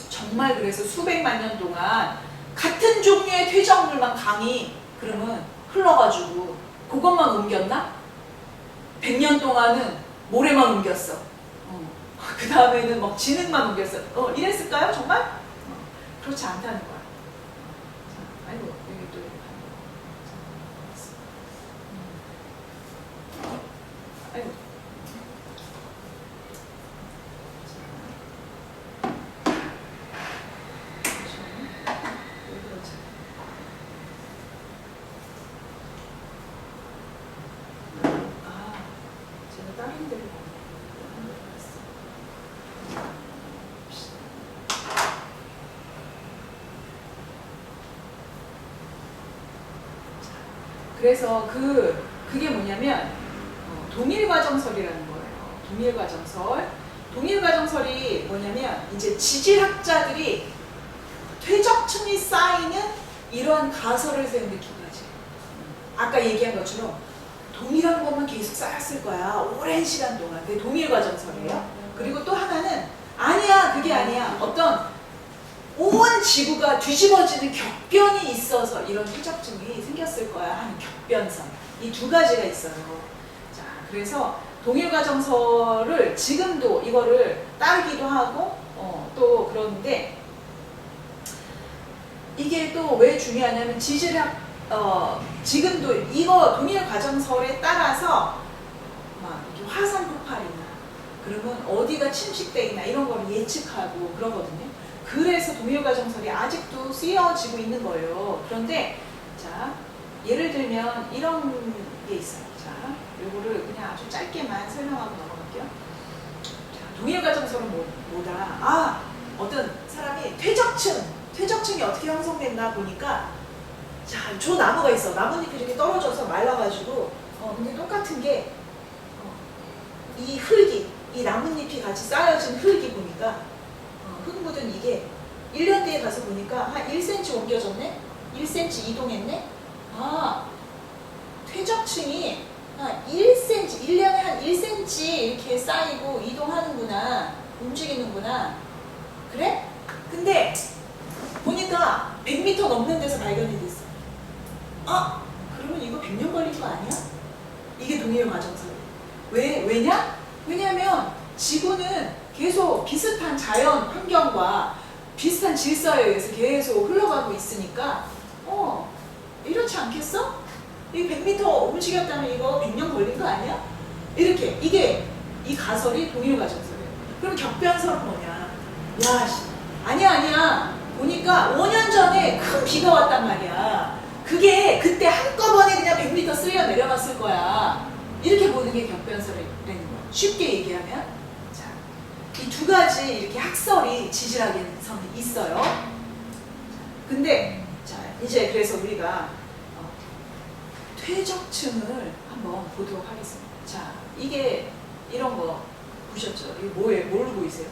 정말 그래서 수백만 년 동안 같은 종류의 퇴적물만 강이 그러면 흘러가지고 그것만 옮겼나? 100년 동안은 모래만 옮겼어. 그 다음에는 막 진흙만 옮겼어. 이랬을까요? 정말? 그렇지 않다는 거야. 아이고, 여기 또 아이고. 다른 데로 그래서 그게 뭐냐면 동일과정설이라는 거예요. 동일과정설이 뭐냐면 이제 지질학자들이 퇴적층이 쌓이는 이러한 가설을 세운 게 두 가지. 아까 얘기한 것처럼 동일한 것만 계속 쌓였을 거야. 오랜 시간 동안. 그게 동일과정설이에요. 그리고 또 하나는 아니야. 그게 아니야. 어떤 온 지구가 뒤집어지는 격변이 있어서 이런 퇴적층이 생겼을 거야 하는 격변선. 이 두 가지가 있어요. 자, 그래서 동일과정설을 지금도 이거를 따르기도 하고 또 그러는데 이게 또 왜 중요하냐면 지질학 지금도 이거 동일과정설에 따라서 막 이렇게 화산 폭발이나 그러면 어디가 침식돼 있나 이런 걸 예측하고 그러거든요. 그래서 동일과정설이 아직도 쓰여지고 있는 거예요. 그런데 자, 예를 들면 이런 게 있어요. 자, 요거를 그냥 아주 짧게만 설명하고 넘어갈게요. 자, 동일과정설은 뭐다? 어떤 사람이 퇴적층이 어떻게 형성됐나 보니까 자, 저 나무가 있어. 나뭇잎이 이렇게 떨어져서 말라가지고 근데 똑같은 게 이 흙이 이 나뭇잎이 같이 쌓여진 흙이 보니까 흙 묻은 이게 1년 뒤에 가서 보니까 한 1cm 옮겨졌네? 1cm 이동했네? 퇴적층이 한 1cm, 1년에 한 1cm 이렇게 쌓이고 이동하는구나. 움직이는구나. 그래? 근데 보니까 100m 넘는 데서 발견이 됐어. 아, 그러면 이거 100년 걸린 거 아니야? 이게 동일 과정설이에요. 왜냐? 왜냐하면 지구는 계속 비슷한 자연 환경과 비슷한 질서에 의해서 계속 흘러가고 있으니까 이렇지 않겠어? 이 100m 움직였다면 이거 100년 걸린 거 아니야? 이렇게 이게 이 가설이 동일 과정설이에요. 그럼 격변설은 뭐냐? 야, 아니야. 보니까 5년 전에 큰 비가 왔단 말이야. 그게 그때 한꺼번에 그냥 100m 쓸려 내려갔을 거야. 이렇게 보는 게 격변설이라는 거야. 쉽게 얘기하면. 자, 이 두 가지 이렇게 학설이 지질학에는 있어요. 근데, 자, 이제 그래서 우리가 퇴적층을 한번 보도록 하겠습니다. 자, 이게 이런 거 보셨죠? 이거 뭘로 보이세요?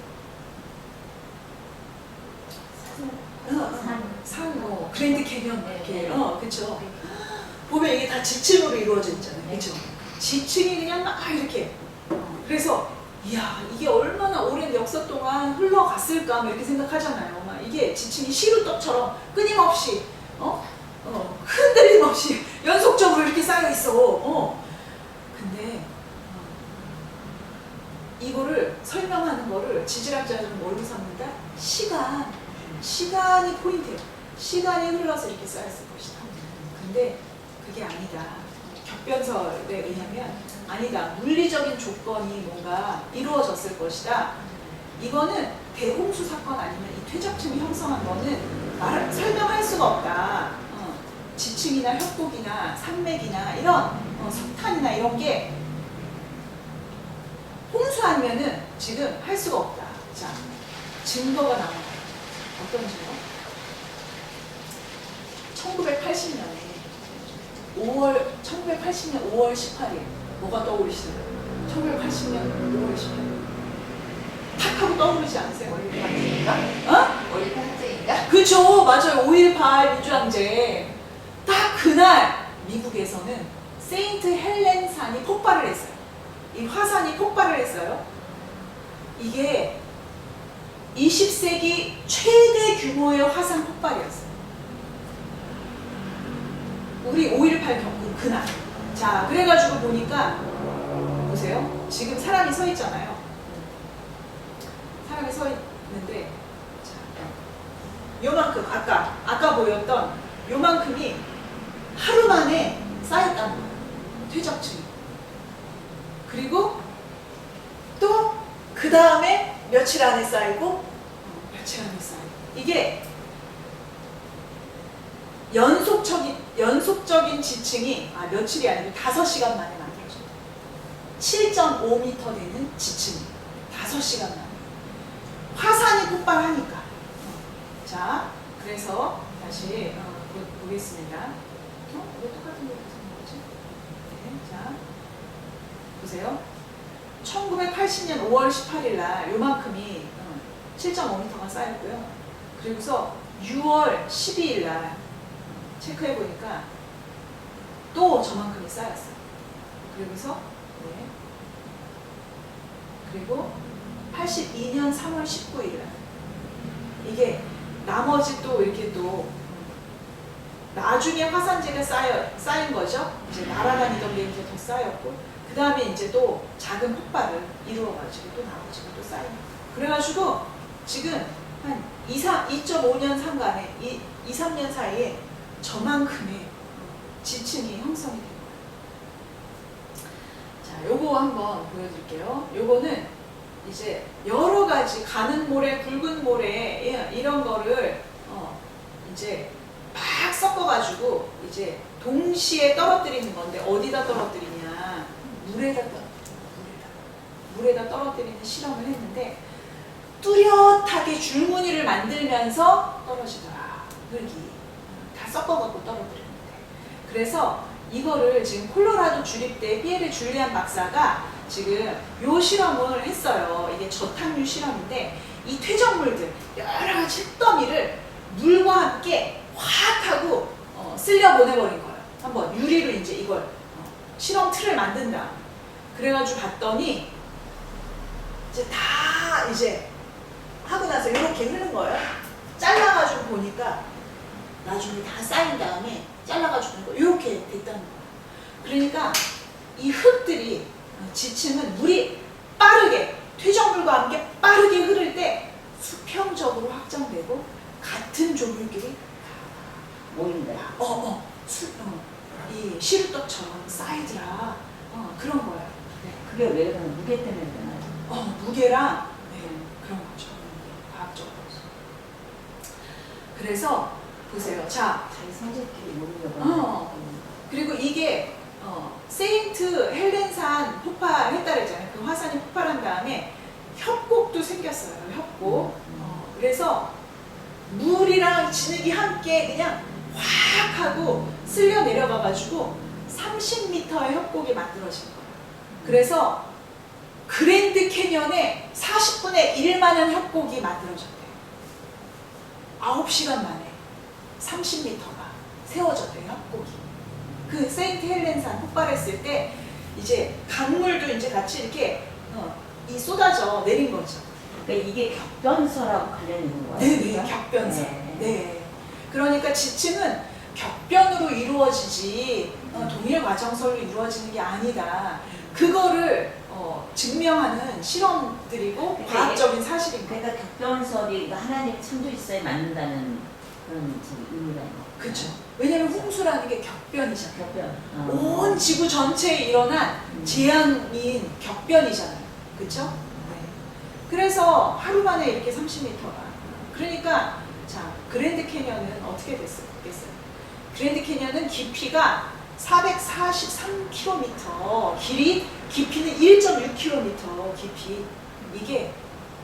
산, 그랜드 캐년 이렇게, 그쵸? 보면 이게 다 지층으로 이루어져 있잖아요, 그쵸? 지층이 그냥 막 이렇게. 그래서 이야, 이게 얼마나 오랜 역사 동안 흘러갔을까 뭐 이렇게 생각하잖아요. 막 이게 지층이 시루떡처럼 끊임없이, 흔들림 없이 연속적으로 이렇게 쌓여 있어. 근데 이거를 설명하는 거를 지질학자들은 뭘로 삼는다? 시간이 포인트예요. 시간이 흘러서 이렇게 쌓였을 것이다. 근데 그게 아니다. 격변설에 의하면 아니다. 물리적인 조건이 뭔가 이루어졌을 것이다. 이거는 대홍수 사건 아니면 이 퇴적층이 형성한 거는 설명할 수가 없다. 지층이나 협곡이나 산맥이나 이런 석탄이나 이런 게 홍수 아니면은 지금 할 수가 없다. 자, 증거가 나와요. 어떤 증거? 1980년 5월 18일 뭐가 떠오르시나요? 1980년 5월 18일 탁 하고 떠오르지 않으세요? 5.18 항쟁인가? 5.18 항쟁인가? 그쵸, 맞아요. 5.18 민주항쟁. 딱 그날 미국에서는 세인트 헬렌 산이 폭발을 했어요. 이 화산이 폭발을 했어요. 이게 20세기 최대 규모의 화산 폭발이었어요. 우리 5.18 겪은 그날. 자, 그래가지고 보니까 보세요. 지금 사람이 서 있잖아요. 사람이 서 있는데 자, 요만큼 아까 보였던 요만큼이 하루 만에 쌓였다는 거예요. 퇴적층이. 그리고 또 그 다음에 며칠 안에 쌓이고 며칠 안에 쌓이고 이게 연속적인 지층이 며칠이 아니고 5시간 만에 만들어져요. 7.5m 되는 지층이 5시간 만에. 화산이 폭발하니까. 자, 그래서 다시 보겠습니다. 왜 똑같은 거 보지? 네, 자, 보세요. 1980년 5월 18일 날 요만큼이 7.5m가 쌓였고요. 그리고서 6월 12일 날 체크해 보니까 또 저만큼이 쌓였어요. 그리고서 그리고 82년 3월 19일 날 이게 나머지 또 이렇게 또 나중에 화산재가 쌓인 거죠. 이제 날아다니던 게 이제 더 쌓였고 그 다음에 이제 또 작은 폭발을 이루어가지고 또 나머지가 또 쌓이고 그래가지고 지금 한 2.5년 상간에 2, 3년 사이에 저만큼의 지층이 형성이 된 거예요. 자, 요거 한번 보여드릴게요. 요거는 이제 여러 가지 가는 모래, 굵은 모래 이런 거를 이제 막 섞어가지고 이제 동시에 떨어뜨리는 건데 어디다 떨어뜨리냐? 물에다 떨어뜨리는 실험을 했는데 뚜렷하게 줄무늬를 만들면서 떨어지더라. 흙이 다 섞어갖고 떨어뜨렸는데 그래서 이거를 지금 콜로라도 주립대 피에르 줄리안 박사가 지금 요 실험을 했어요. 이게 저탕류 실험인데 이 퇴적물들 여러 가지 흙더미를 물과 함께 확 하고 쓸려 보내버린 거예요. 한번 유리로 이제 이걸 실험 틀을 만든 다음 그래가지고 봤더니 이제 다 이제 하고 나서 이렇게 흐른 거예요. 잘라가지고 보니까 나중에 다 쌓인 다음에 잘라가지고 이렇게 됐다는 거야. 그러니까 이 흙들이 지층은 물이 빠르게 퇴적물과 함께 빠르게 흐를 때 수평적으로 확장되고 같은 조물끼리 모인다. 이 시루떡처럼 쌓이더라. 그런 거예요. 네. 그게 왜 그러나 무게 때문에 그러나요? 무게랑 그런 거죠. 과학적으로. 그래서 보세요. 자, 자기 성질끼리 모르려고. 그리고 이게 세인트 헬렌산 폭발했다 그랬잖아요. 그 화산이 폭발한 다음에 협곡도 생겼어요. 협곡. 그래서 물이랑 진흙이 함께 그냥 확 하고 쓸려 내려가가지고 30m의 협곡이 만들어진 거예요. 그래서 그랜드 캐년에 40분의 1만한 협곡이 만들어졌대요. 9시간 만에 30m가 세워졌대요, 협곡이. 그 세인트 헬렌산 폭발했을 때 이제 강물도 이제 같이 이렇게 이 쏟아져 내린 거죠. 그러니까 이게 격변서라고 관련이 있는 거예요. 네네, 그죠? 격변서. 네. 네. 그러니까 지층은 격변으로 이루어지지 동일 과정설로 이루어지는 게 아니다. 그거를 증명하는 실험들이고 그러니까 과학적인 사실인 거예요. 그러니까 격변설이 하나님의 창조 있어야 맞는다는 그런 의미가 있는 거예요. 그렇죠. 왜냐하면 홍수라는 게 격변이잖아요. 격변. 온 지구 전체에 일어난 재앙인 격변이잖아요. 그렇죠? 네. 그래서 하루 만에 이렇게 30m가. 그러니까 자, 그랜드 캐년은 어떻게 됐겠어요? 그랜드 캐년은 깊이가 443km, 깊이는 1.6km 깊이. 이게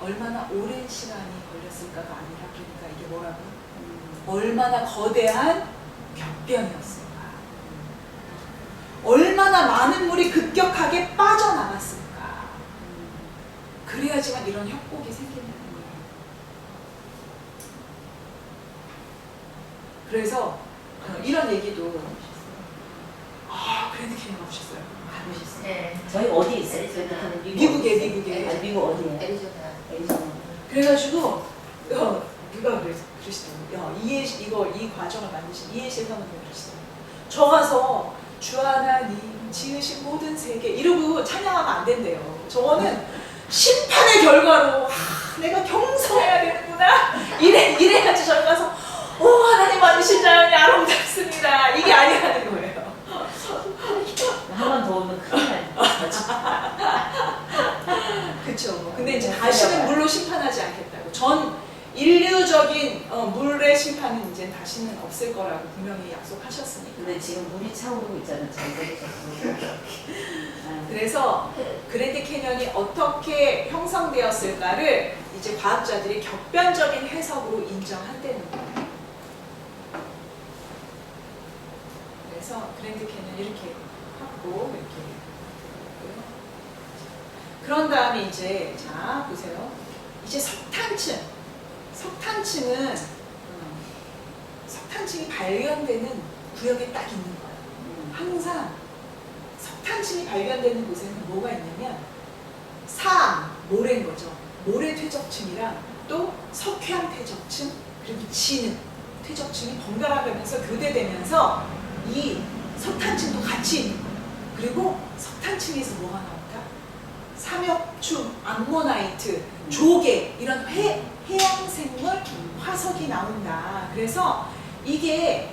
얼마나 오랜 시간이 걸렸을까가 아니라 그러니까 이게 뭐라고? 얼마나 거대한 격변이었을까? 얼마나 많은 물이 급격하게 빠져나갔을까? 그래야지만 이런 협곡이 생기는 거예요. 그래서 이런 얘기도 그랜드 캐년 가보셨어요? 가보셨어요? 네. 저희 어디 있어요? 저희 미국에. 미국 어디예요? 애리조나. 애리조나. 그래가지고 누가 그러시더라고요. 이 과정을 만드신 이해실 사모님이 그러시더라고요. 저 가서 주 하나님 지으신 모든 세계 이러고 찬양하면 안 된대요. 저거는 심판의 결과로 내가 경성해야 되는구나. 이래야지 저기 가서 하나님 만드신 자연이 아름답습니다. 이게 아니라는 거예요. 한 번 더 오면 큰일 날 그쵸. 근데 이제 다시는 물로 심판하지 않겠다고. 전 인류적인 물의 심판은 이제 다시는 없을 거라고 분명히 약속하셨으니까. 근데 지금 물이 차오르고 있잖아요. 그래서 그랜드 캐년이 어떻게 형성되었을까를 이제 과학자들이 격변적인 해석으로 인정한다는 거예요. 그래서 그랜드 캐년 이렇게 하고 이렇게 했고요. 그런 다음에 이제 자 보세요. 이제 석탄층이 발견되는 구역에 딱 있는 거예요. 항상 석탄층이 발견되는 곳에는 뭐가 있냐면 모래인 거죠. 모래 퇴적층이랑 또 석회암 퇴적층 그리고 진흙 퇴적층이 번갈아가면서 교대되면서 이 석탄층도 같이 있는 거예요. 그리고 석탄층에서 뭐가 나올까? 삼엽충, 암모나이트, 조개 이런 해양생물, 화석이 나온다. 그래서 이게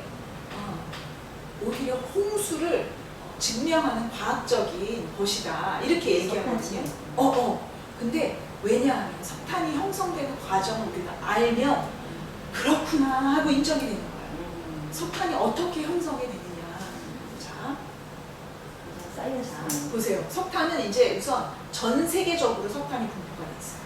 오히려 홍수를 증명하는 과학적인 것이다. 이렇게 얘기하거든요. 근데 왜냐하면 석탄이 형성되는 과정을 우리가 알면 그렇구나 하고 인정이 되는 거예요. 석탄이 어떻게 형성이 되느냐. 자, 사이언스. 보세요. 석탄은 이제 우선 전 세계적으로 석탄이 분포가 돼 있어요.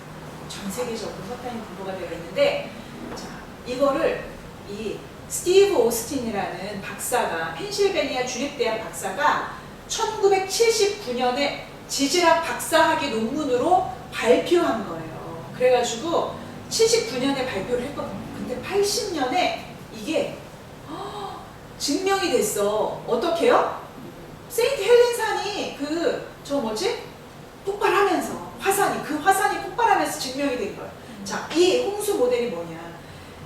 전 세계적으로 석탄이 분포가 되어 있는데, 자, 이거를 이 스티브 오스틴이라는 박사가, 펜실베니아 주립대학 박사가 1979년에 지질학 박사학위 논문으로 발표한 거예요. 그래가지고 79년에 발표를 했거든요. 근데 80년에 이게 증명이 됐어. 어떻게요? 세인트 헬렌산이 폭발하면서 화산이 폭발하면서 증명이 된 거예요. 자, 이 홍수 모델이 뭐냐?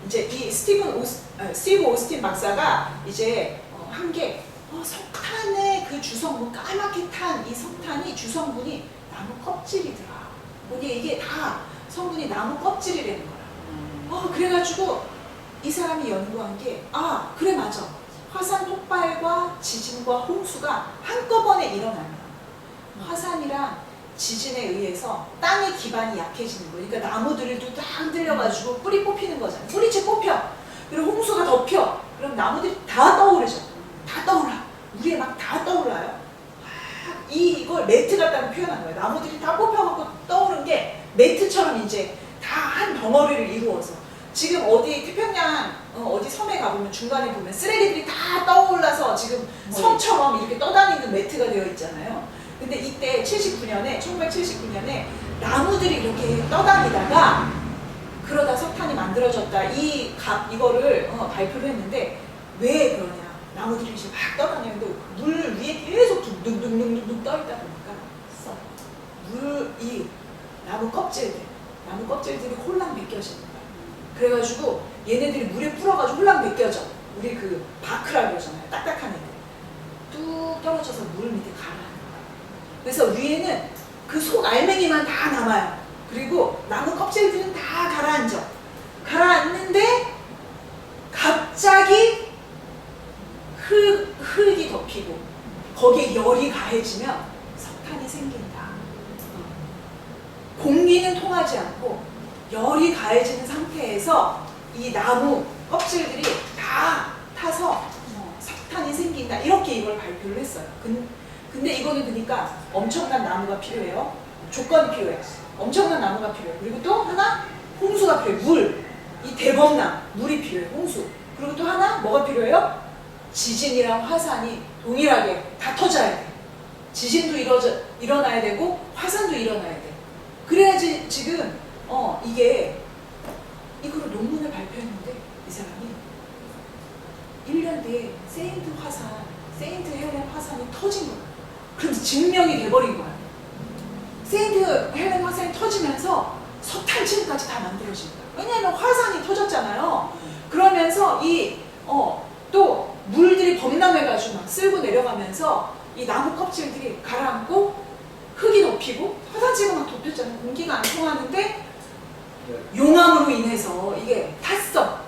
이제 이 스티브 오스틴 박사가 이제 한 게 석탄의 그 주성분, 까맣게 탄 이 석탄이 주성분이 나무 껍질이더라. 보니 이게 다 성분이 나무 껍질이라는 거야. 그래가지고 이 사람이 연구한 게 그래 맞아. 화산 폭발과 지진과 홍수가 한꺼번에 일어나면 화산이랑 지진에 의해서 땅의 기반이 약해지는 거예요. 그러니까 나무들도 다 흔들려가지고 뿌리 뽑히는 거잖아요. 뿌리채 뽑혀. 그리고 홍수가 덮여. 그럼 나무들이 다 떠오르죠. 다 떠올라. 물에 막 다 떠올라요. 이걸 매트 같다고 표현한 거예요. 나무들이 다 뽑혀갖고 떠오른 게 매트처럼 이제 다 한 덩어리를 이루어서 지금 어디 태평양 어디 섬에 가보면 중간에 보면 쓰레기들이 다 떠올라서 지금 섬처럼 이렇게 떠다니는 매트가 되어 있잖아요. 근데 이때 1979년에 나무들이 이렇게 떠다니다가 그러다 석탄이 만들어졌다. 이거를 발표를 했는데 왜 그러냐? 나무들이 이제 막 떠다니는데 물 위에 계속 둥둥둥둥둥 떠 있다 보니까 이 나무 껍질들이 홀랑 벗겨지는 거야. 그래가지고 얘네들이 물에 불어가지고 홀랑 벗겨져. 우리 그 바크라 그러잖아요. 딱딱한 애들. 뚝 떨어져서 물 밑에 가라앉는 거야. 그래서 위에는 그 속 알맹이만 다 남아요. 그리고 나무 껍질들은 다 가라앉아. 가라앉는데 갑자기 흙이 덮이고 거기에 열이 가해지면 석탄이 생긴다. 공기는 통하지 않고 열이 가해지는 상태에서 이 나무 껍질들이 다 타서 석탄이 생긴다. 이렇게 이걸 발표를 했어요. 근데 이거는 그러니까 엄청난 나무가 필요해요. 조건이 필요해. 엄청난 나무가 필요해. 그리고 또 하나 홍수가 필요해. 물. 이 대범람 물이 필요해. 홍수. 그리고 또 하나 뭐가 필요해요? 지진이랑 화산이 동일하게 다 터져야 돼. 지진도 일어나야 되고 화산도 일어나야 돼. 그래야지 지금 이거를 논문을 발표했는데 이 사람이 1년 뒤에 세인트 헬렌 화산이 터진 거야. 그래서 증명이 돼버린 거야. 세인트 헬렌 화산이 터지면서 석탄층까지 다 만들어진 거야. 왜냐하면 화산이 터졌잖아요. 그러면서 또 물들이 범람해가지고 막 쓸고 내려가면서 이 나무 껍질들이 가라앉고 흙이 덮이고 화산지가 막 덮였잖아요. 공기가 안 통하는데 용암으로 인해서 이게 탔어.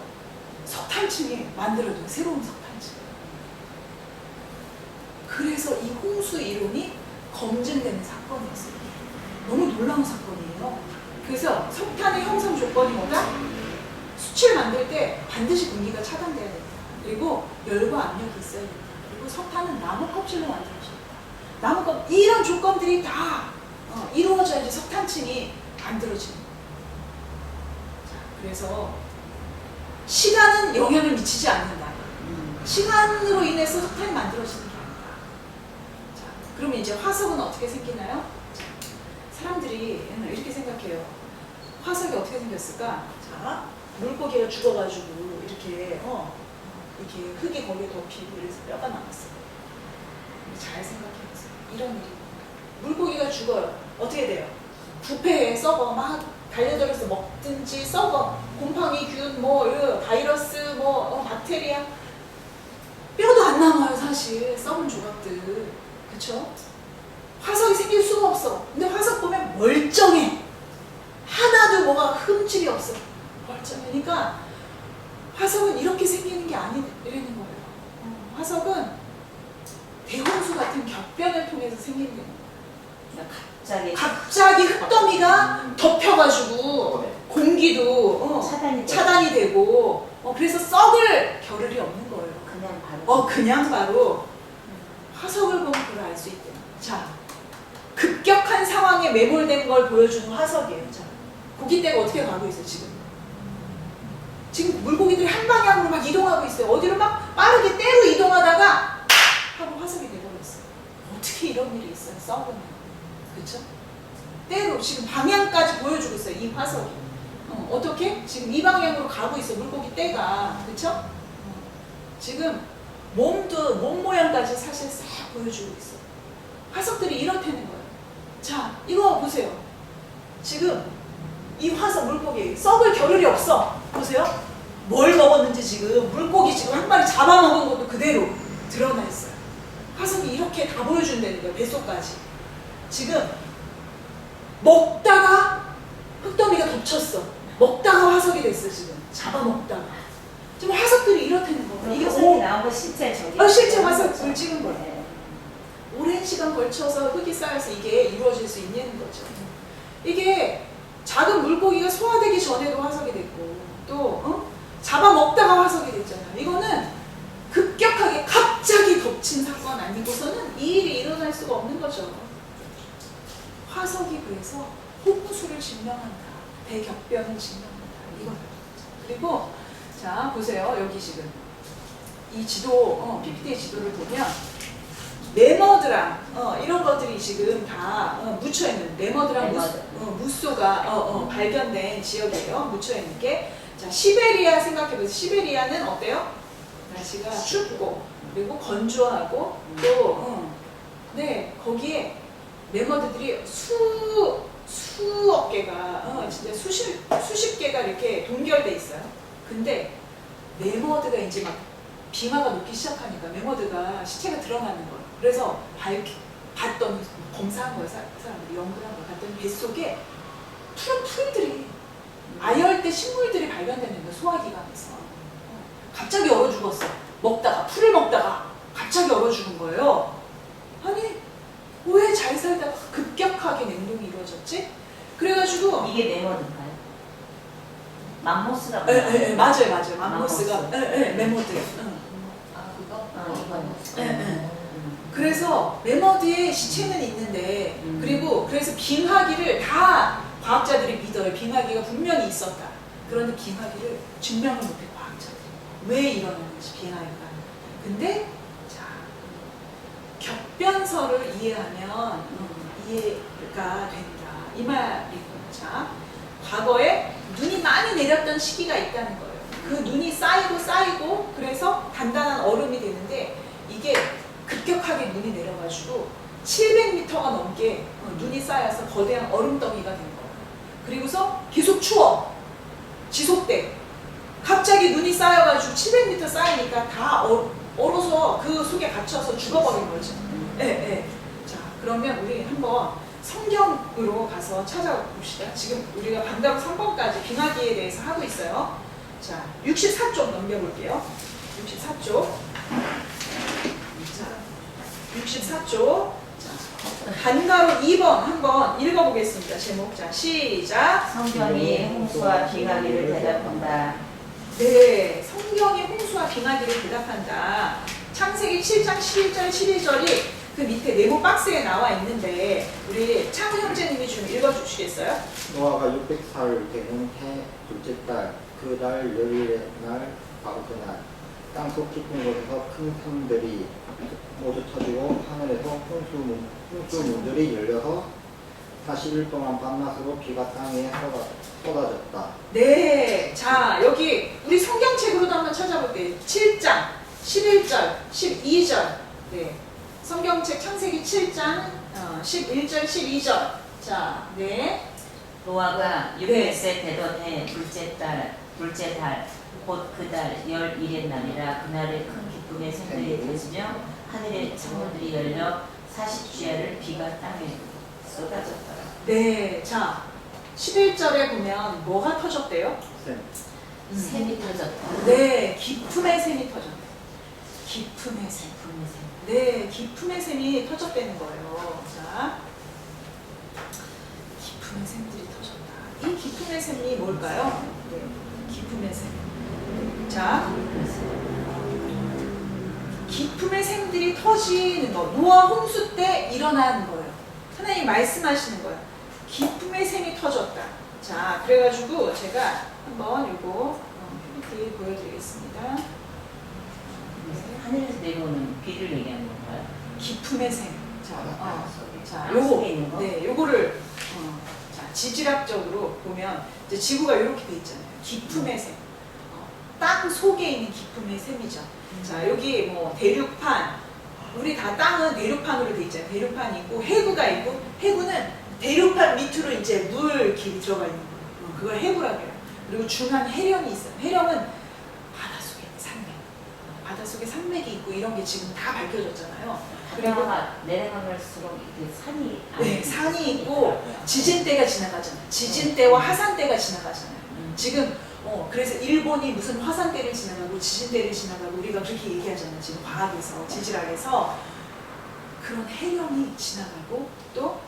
석탄층이 만들어진 새로운 석탄층. 그래서 이 홍수 이론이 검증되는 사건이었어요. 너무 놀라운 사건이에요. 그래서 석탄의 형성 조건이 뭐다? 수치를 만들 때 반드시 공기가 차단돼야 된다. 그리고 열과 압력이 있어야 된다. 그리고 석탄은 나무 껍질로 만들어진다. 이런 조건들이 다 이루어져야지 석탄층이 만들어지는 거예요. 그래서 시간은 영향을 미치지 않는다. 시간으로 인해서 석탄이 만들어지는 게 아니다. 자, 그러면 이제 화석은 어떻게 생기나요? 자, 사람들이 이렇게 생각해요. 화석이 어떻게 생겼을까? 자, 물고기가 죽어가지고 이렇게 흙이 거기에 덮이고 그래서 뼈가 남았어요. 잘 생각해보세요. 이런 일이 물고기가 죽어요. 어떻게 돼요? 부패해, 썩어. 막 달려들어서 먹든지 썩어. 곰팡이균, 바이러스, 박테리아. 뼈도 안 남아요, 사실. 썩은 조각들. 그쵸? 화석이 생길 수가 없어. 근데 화석 보면 멀쩡해. 하나도 뭐가 흠집이 없어. 멀쩡해. 그러니까 화석은 이렇게 생기는 게 아니라는 거예요. 화석은 대홍수 같은 격변을 통해서 생기는 거예요. 갑자기 흙더미가 덮여가지고 공기도 차단이 되고 그래서 썩을 겨를이 없는 거예요. 그냥 바로 화석을 보면 그걸 알 수 있대요. 자, 급격한 상황에 매몰된 걸 보여주는 화석이에요. 자, 고깃대가 어떻게 가고 있어요, 지금 물고기들이 한 방향으로 막 이동하고 있어요. 어디로 막 빠르게 때로 이동하다가 하고 화석이 돼버렸어요. 어떻게 이런 일이 있어요, 썩으면. 그쵸? 때로 지금 방향까지 보여주고 있어요, 이 화석이. 어떻게? 지금 이 방향으로 가고 있어요, 물고기 떼가. 그쵸? 지금 몸 모양까지 사실 싹 보여주고 있어요. 화석들이 이렇다는 거예요. 자, 이거 보세요. 지금 이 화석 물고기 썩을 겨를이 없어. 보세요. 뭘 먹었는지 지금 물고기 지금 한 마리 잡아먹은 것도 그대로 드러나 있어요. 화석이 이렇게 다 보여준다는 거예요. 뱃속까지. 지금 먹다가 흙더미가 덮쳤어. 먹다가 화석이 됐어. 지금 잡아먹다가. 지금 화석들이 이렇다는 거예요. 이게 화석이 나온 거 실제 저기. 실제 화석을 찍은 거예요. 네. 오랜 시간 걸쳐서 흙이 쌓여서 이게 이루어질 수 있는 거죠. 이게 작은 물고기가 소화되기 전에도 화석이 됐고 또 잡아먹다가 화석이 됐잖아요. 이거는 급격하게 갑자기 덮친 사건 아니고서는 이 일이 일어날 수가 없는 거죠. 화석이 그래서 홍수를 증명한다. 대격변을 증명한다. 이거예요. 그리고 자 보세요. 여기 지금 이 지도 PPT 지도를 보면 네머드랑 이런 것들이 지금 다 묻혀있는 네머드랑 무쏘가 발견된 지역이에요. 묻혀있는 게. 자 시베리아 생각해보세요. 시베리아는 어때요? 날씨가 춥고 그리고 건조하고 또 네 거기에 네머드들이 수억 개가 진짜 수십 개가 이렇게 동결돼 있어요. 근데 네머드가 이제 막 빙하가 녹기 시작하니까 네머드가 시체가 드러나는 거예요. 그래서 봤더니 검사한 거예요. 사람들이 연구를 한 거예요. 봤더니 뱃속에 푸른 풀들이 아열대 식물들이 발견되는 거예요. 소화기관에서. 갑자기 얼어 죽었어. 먹다가 풀을 먹다가 갑자기 얼어 죽은 거예요. 아니 왜 잘 살다가 급격하게 냉동이 이루어졌지? 그래가지고 이게 네모드인가요? 맘모스라고. 맞아요. 맘모스가 메모드. 아 그거? 이거는. 그래서 메머드의 시체는 있는데 그리고 그래서 빙하기를 다 과학자들이 믿어요. 빙하기가 분명히 있었다. 그런데 빙하기를 증명을 못해 과학자들이. 왜 일어나는지 빙하기가. 근데 자 격변설을 이해하면 이해가 된다. 이 말이고요. 자 과거에 눈이 많이 내렸던 시기가 있다는 거예요. 그 눈이 쌓이고 그래서 단단한 얼음이 되는데 이게 급격하게 눈이 내려가지고 700m가 넘게 눈이 쌓여서 거대한 얼음덩이가 된 거예요. 그리고서 계속 추워. 지속돼. 갑자기 눈이 쌓여가지고 700m 쌓이니까 다 얼어서 그 속에 갇혀서 죽어버린 거죠. 자, 그러면 우리 한번 성경으로 가서 찾아봅시다. 지금 우리가 방금 3번까지 빙하기에 대해서 하고 있어요. 자, 64쪽 넘겨볼게요. 64쪽. 자, 64쪽. 자, 단가로 2번 한번 읽어보겠습니다. 제목. 자, 시작. 성경이 홍수와 빙하기를 대답한다. 네, 성경이 홍수와 빙하기를 대답한다. 창세기 7장 11절 12절이 그 밑에 네모 박스에 나와 있는데 우리 창우 형제님이 좀 읽어주시겠어요? 노아가 600살 되는 해 둘째 달 그 달 열일의 날 바로 그날 땅속 깊은 곳에서 큰 산들이 모두 터지고 하늘에서 홍수문들이 열려서 40일 동안 밤낮으로 비가 땅에 쏟아졌다. 네, 자 여기 우리 성경책으로도 한번 찾아볼게요. 7장 11절 12절 네, 성경책 창세기 7장 11절 12절 자, 네. 노아가 네. 600세 되던 해 둘째 달 곧 그 달 열일의 날이라 그날에 큰 기쁨의 샘들이 터지며 하늘의 창문들이 열려 40주야를 비가 땅에 쏟아졌더라. 네, 자 11절에 보면 뭐가 터졌대요? 샘이 터졌다. 네, 기품의 샘이 터졌대. 기품의 샘. 네, 기품의 샘이 터졌다는 거예요. 자, 기품의 샘들이 터졌다. 이 기품의 샘이 뭘까요? 네, 기품의 샘. 자, 기품의 샘들이 터지는 거. 노아 홍수 때 일어나는 거예요. 하나님 말씀하시는 거예요. 기품의 샘이 터졌다. 자, 그래가지고 제가 한번 요거 PPT 보여드리겠습니다. 하늘에서 내려오는 비를 얘기하는 건가요? 기품의 샘. 자, 속에 요거. 있는 거? 네, 요거를 자, 지질학적으로 보면 이제 지구가 이렇게 돼 있잖아요. 기품의 샘. 땅 속에 있는 기품의 샘이죠. 자, 여기 뭐 대륙판. 우리 다 땅은 대륙판으로 돼 있잖아요. 대륙판이 있고 해구가 있고 해구는 대륙판 밑으로 이제 물 길이 들어가 있는 거예요. 그걸 해구라고 해요. 그리고 중간 해령이 있어요. 해령은 바닷속에 산맥이 있고 이런 게 지금 다 밝혀졌잖아요. 그리고 바다가 내려가갈수록 이렇게 산이 네, 산이 있고 지진대가 지나가잖아요. 지진대와 화산대가 지나가잖아요. 지금 그래서 일본이 무슨 화산대를 지나가고 지진대를 지나가고 우리가 그렇게 얘기하잖아요. 지금 과학에서 지질학에서 그런 해령이 지나가고 또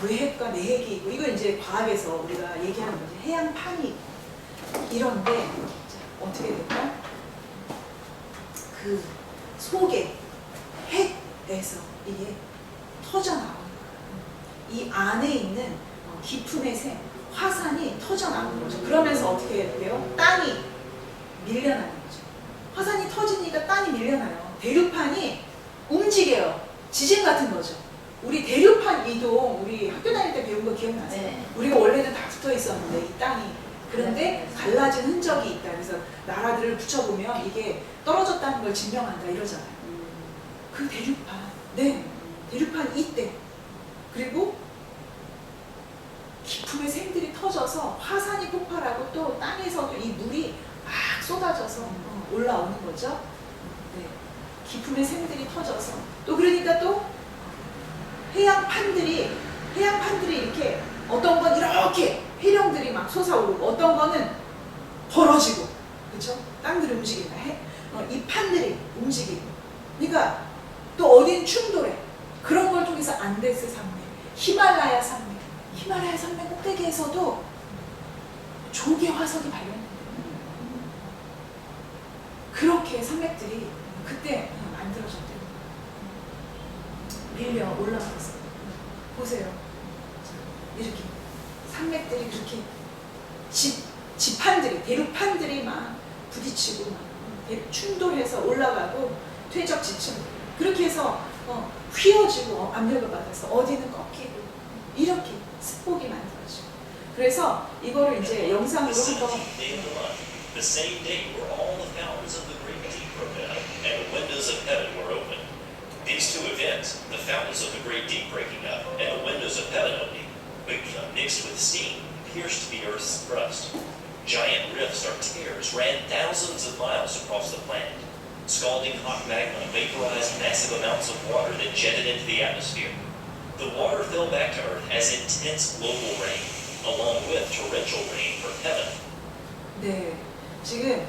외핵과 내핵이 있고 이거 이제 과학에서 우리가 얘기하는 거지. 해양판이 있고 이런데 자, 어떻게 될까? 그 속에 핵에서 이게 터져나오는 거예요. 이 안에 있는 깊음의 샘, 화산이 터져나오는 거죠. 그러면서 어떻게 돼요? 땅이 밀려나는 거죠. 화산이 터지니까 땅이 밀려나요. 대류판이 움직여요. 지진 같은 거죠. 우리 대류판 이동, 우리 학교 다닐 때 배운 거 기억나세요? 네. 우리가 원래는 다 붙어 있었는데 이 땅이 그런데 갈라진 흔적이 있다. 그래서 나라들을 붙여보면 이게 떨어졌다는 걸 증명한다 이러잖아요. 그 대류판, 네, 대류판 이때 그리고 깊음의 샘들이 터져서 화산이 폭발하고 또 땅에서도 이 물이 막 쏟아져서 올라오는 거죠. 네, 깊음의 샘들이 터져서 또 그러니까 또 해양판들이 이렇게 어떤 건 이렇게 해령들이 막 솟아오르고 어떤 거는 벌어지고 그렇죠? 땅들이 움직인다. 이 판들이 움직이고 그러니까 또 어딘 충돌해. 그런 걸 통해서 안데스 산맥, 히말라야 산맥 꼭대기에서도 조개 화석이 발견된다. 그렇게 산맥들이 그때 만들어졌대요. 밀려 올라갔어요. 보세요. 이렇게 산맥들이 그렇게 지판들이 대륙판들이 막 부딪히고 막 충돌해서 올라가고 퇴적 지층 그렇게 해서 휘어지고 압력을 받아서 어디는 꺾이고 이렇게 습곡이 만들어지고 그래서 이거를 이제 영상으로 한번 The same day were all the fountains of the great deep broken up, and the windows of heaven were opened. These two events, the fountains of the great deep breaking up and the windows of heaven opening, mixed with steam, pierced the earth's crust. Giant rifts or tears ran thousands of miles across the planet. Scalding hot magma vaporized massive amounts of water that jetted into the atmosphere. The water fell back to Earth as intense global rain, along with torrential rain from heaven. 네, 지금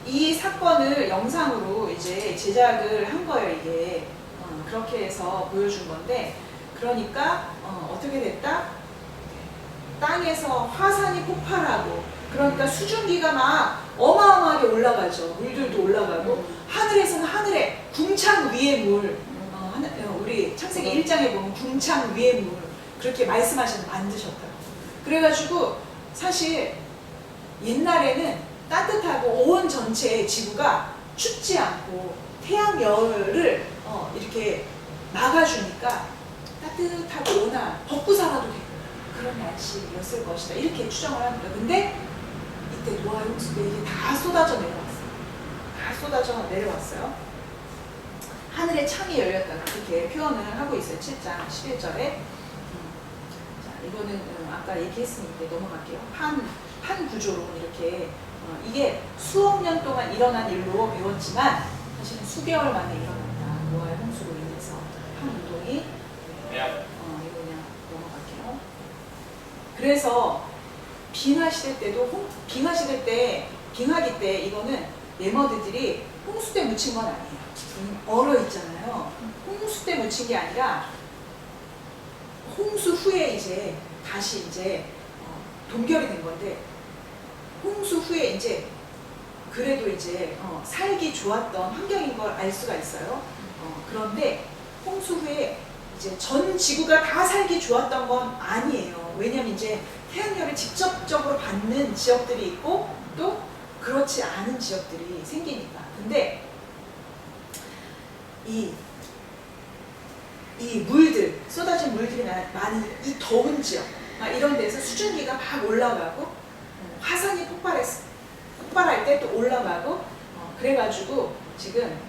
이 사건을 영상으로 이제 제작을 한 거예요. 이게 그렇게 해서 보여준 건데 그러니까 어떻게 됐다? 땅에서 화산이 폭발하고 그러니까 수증기가 막 어마어마하게 올라가죠. 물들도 올라가고 하늘에서는 하늘에 궁창 위의 물 우리 창세기 1장에 보면 궁창 위의 물 그렇게 말씀하셔서 만드셨다고. 그래가지고 사실 옛날에는 따뜻하고 온 전체의 지구가 춥지 않고 태양열을 이렇게 막아주니까 따뜻하고 온화 벗고 살아도 되고 그런 날씨였을 것이다 이렇게 추정을 합니다. 근데 이때 노아 홍수 때 이게 다 쏟아져 내려왔어요. 다 쏟아져 내려왔어요. 하늘에 창이 열렸다 그렇게 표현을 하고 있어요. 7장 11절에 자, 이거는 아까 얘기했으니까 넘어갈게요. 판 구조로 이렇게 이게 수억 년 동안 일어난 일로 배웠지만 사실은 수개월 만에 일어났다. 노아의 홍수로 인해서 판 운동이 이거 그냥 넘어갈게요. 그래서 빙하 시대 때도 빙하기 때 이거는 네머드들이 홍수 때 묻힌 건 아니에요. 얼어 있잖아요. 홍수 때 묻힌 게 아니라 홍수 후에 이제 다시 이제 동결이 된 건데 홍수 후에 이제 그래도 이제 살기 좋았던 환경인 걸 알 수가 있어요. 그런데 홍수 후에 이제 전 지구가 다 살기 좋았던 건 아니에요. 왜냐면 이제 태양열을 직접적으로 받는 지역들이 있고 또 그렇지 않은 지역들이 생기니까. 근데 이 물들, 쏟아진 물들이 많은 이 더운 지역, 이런 데서 수증기가 막 올라가고 화산이 폭발할 때 또 올라가고 그래가지고 지금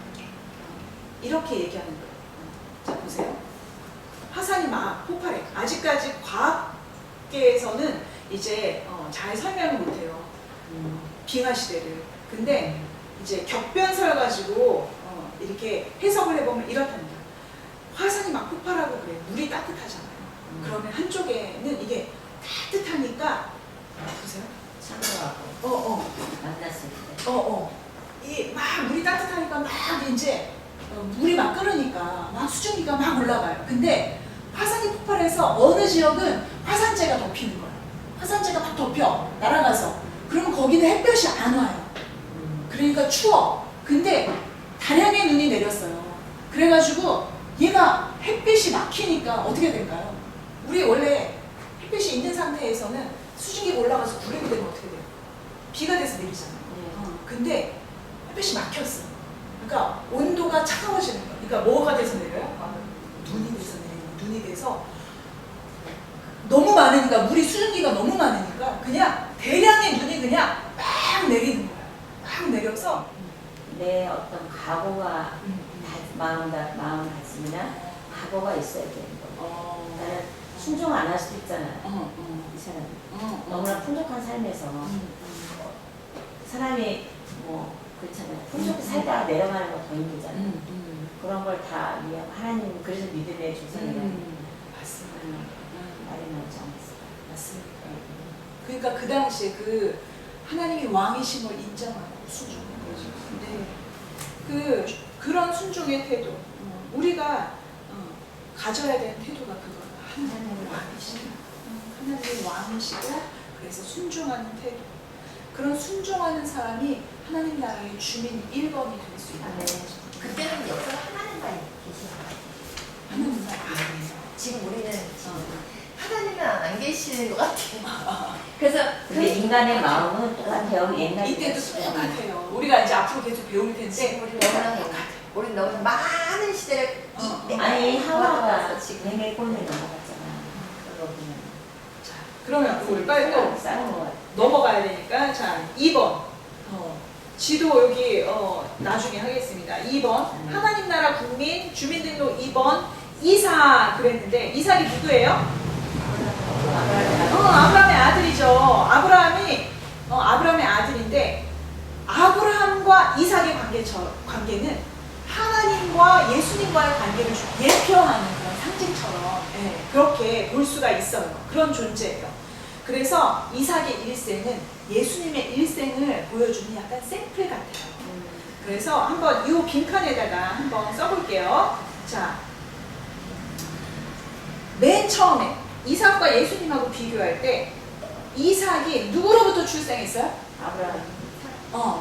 이렇게 얘기하는 거예요. 자 보세요. 화산이 막 폭발해. 아직까지 과학계에서는 이제 잘 설명을 못해요. 빙하 시대를. 근데 이제 격변설 가지고 이렇게 해석을 해보면 이렇답니다. 화산이 막 폭발하고 그래. 물이 따뜻하잖아요. 그러면 한쪽에는 이게 따뜻하니까 보세요. 참고하고 만났을 때. 이 막 물이 따뜻하니까 막 이제 물이 막 끓으니까 막 수증기가 막 올라가요. 근데 화산이 폭발해서 어느 지역은 화산재가 덮이는 거예요. 화산재가 막 덮여 날아가서. 그러면 거기는 햇볕이 안 와요. 그러니까 추워. 근데 다량의 눈이 내렸어요. 그래가지고 얘가 햇빛이 막히니까 어떻게 될까요? 우리 원래 햇빛이 있는 상태에서는 수증기가 올라가서 구름이 되면 어떻게 돼요? 비가 돼서 내리잖아요. 근데 햇빛이 막혔어. 그러니까 온도가 차가워지는 거예요. 그러니까 뭐가 돼서 내려요? 눈이 돼서 내려요. 눈이 돼서 너무 많으니까 물이 수증기가 너무 많으니까 그냥 대량의 눈이 그냥 막 내리는 거예요. 막 내려서 내 어떤 각오가 마음가짐이나 각오가 있어야 되는 거예요. 나는 순종 안 할 수도 있잖아요. 이 사람이 너무나 풍족한 삶에서 사람이 뭐 그렇잖아요. 풍족히 살다가 내려가는 거 더 힘들잖아요. 그런 걸 다 위하고 하나님은 그래서 믿음의 조상이라는 맞습니다. 말이 나오지 않았어요. 맞습니다. 그러니까 그 당시에 그 하나님이 왕이심을 인정하고 순종한 거죠. 근데 그런 순종의 태도, 우리가 가져야 되는 태도가 그거예요. 하나님이 왕이시고, 하나님이 왕이시고, 그래서 순종하는 태도. 그런 순종하는 사람이 하나님 나라의 주민 1번이 될 수 있는 거죠. 그때는 역사가 하나님만 계신 거예요. 하나님만 아니에요. 지금 우리는 하나님은 안 계시는 것 같아요. 그래서 근데 인간의 마음은 똑같아요. 옛날 이때도 똑같아요. 우리가 이제 앞으로 계속 배울 텐데, 지금 우리 너무나 많은 시대를 아니 하와가 지금 뱀의 꼴을 넘어갔잖아. 그거 보면 자, 그러면 우리 빨리 또 싸운 것 같아. 넘어가야 되니까, 자, 2번. 지도 여기 나중에 하겠습니다. 2번 하나님 나라 국민 주민등록 2번 이삭 그랬는데 이삭이 누구예요? 아브라함의 아들이죠. 아브라함의 아들인데 아브라함과 이삭의 관계는 하나님과 예수님과의 관계를 예표하는 그런 상징처럼 그렇게 볼 수가 있어요. 그런 존재예요. 그래서 이삭의 일생은 예수님의 일생을 보여주는 약간 샘플 같아요. 그래서 한번 이 빈칸에다가 한번 써볼게요. 자, 맨 처음에 이삭과 예수님하고 비교할 때 이삭이 누구로부터 출생했어요? 아브라함.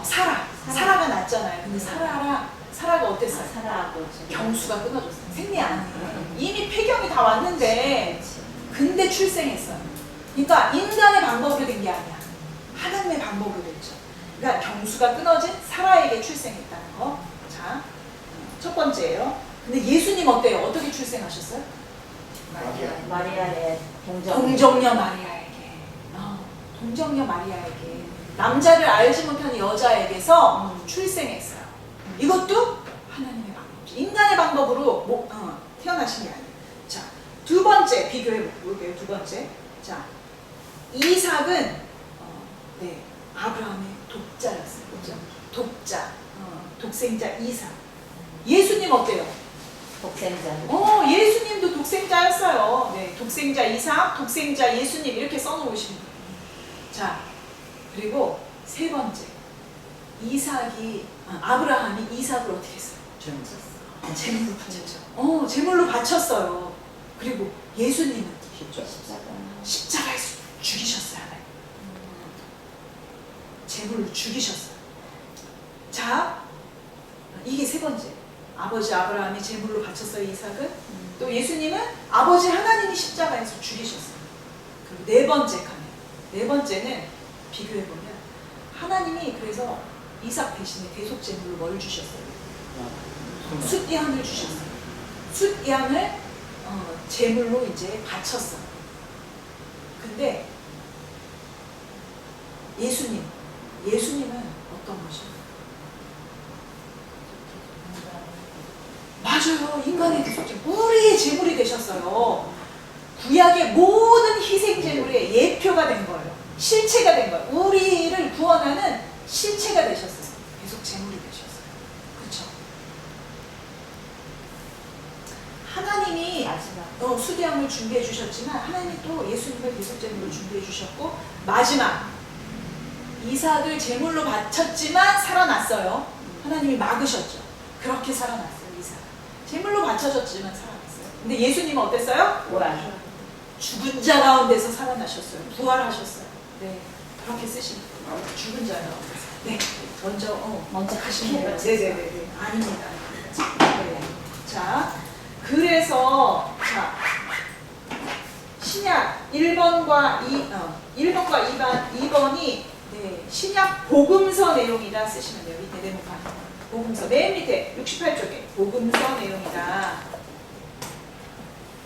사라가 낳았잖아요. 근데 사라가 어땠어요? 사라하고 경수가 끊어졌어요. 생리 아니에요. 이미 폐경이 다 왔는데 근데 출생했어요. 그러니까 인간의 방법으로 된 게 아니야. 하나님의 방법으로 됐죠. 그러니까 경수가 끊어진 사라에게 출생했다는 거. 자, 첫 번째예요. 근데 예수님 어때요? 어떻게 출생하셨어요? 마리아의 동정녀 마리아에게. 동정녀 마리아에게. 남자를 알지 못하는 여자에게서 출생했어요. 이것도 하나님의 방법이죠. 인간의 방법으로 태어나신 게 아니에요. 자, 두 번째 비교해 볼게요. 두 번째. 자, 이삭은 아브라함의 독자였어요. 그렇죠? 독자, 독생자 이삭. 예수님 어때요? 독생자. 예수님도 독생자였어요. 네, 독생자 이삭, 독생자 예수님 이렇게 써놓으시면 돼요. 자, 그리고 세 번째, 아브라함이 이삭을 어떻게 했어요? 제물로 바쳤죠. 제물로 바쳤어요. 그리고 예수님은 십자가에서 죽이셨어요. 제물로 죽이셨어요. 자, 이게 세 번째. 아버지 아브라함이 제물로 바쳤어요. 이삭은. 또 예수님은 아버지 하나님이 십자가에서 죽이셨어요. 그리고 네 번째 칸에. 네 번째는 비교해보면 하나님이 그래서 이삭 대신에 대속 제물로 뭘 주셨어요? 숫양을 주셨어요. 숫양을 제물로 이제 바쳤어요. 근데 예수님은 어떤 것이요? 맞아요. 인간의 대속제, 우리의 제물이 되셨어요. 구약의 모든 희생 제물의 예표가 된 거예요. 실체가 된 거예요. 우리를 구원하는 실체가 되셨어요. 계속 제물이 되셨어요. 그렇죠? 하나님이 마지막 수대함을 준비해 주셨지만 하나님이 또 예수님을 계속 제물로 준비해 주셨고 마지막 이삭을 제물로 바쳤지만 살아났어요. 하나님이 막으셨죠. 그렇게 살아났어요. 이삭 제물로 바쳐졌지만 살아났어요. 근데 예수님은 어땠어요? 부활. 죽은 자 가운데서 살아나셨어요. 부활하셨어요. 네, 그렇게 쓰시면 돼요. 죽은 자 가운데서. 네, 먼저 하시면 돼요. 네네네. 아닙니다. 네. 자, 그래서 신약 1번과 2번이 네, 신약 복음서 내용이다 쓰시면 돼요. 밑에 네모판. 복음서 맨 밑에 68쪽에 복음서 내용이다.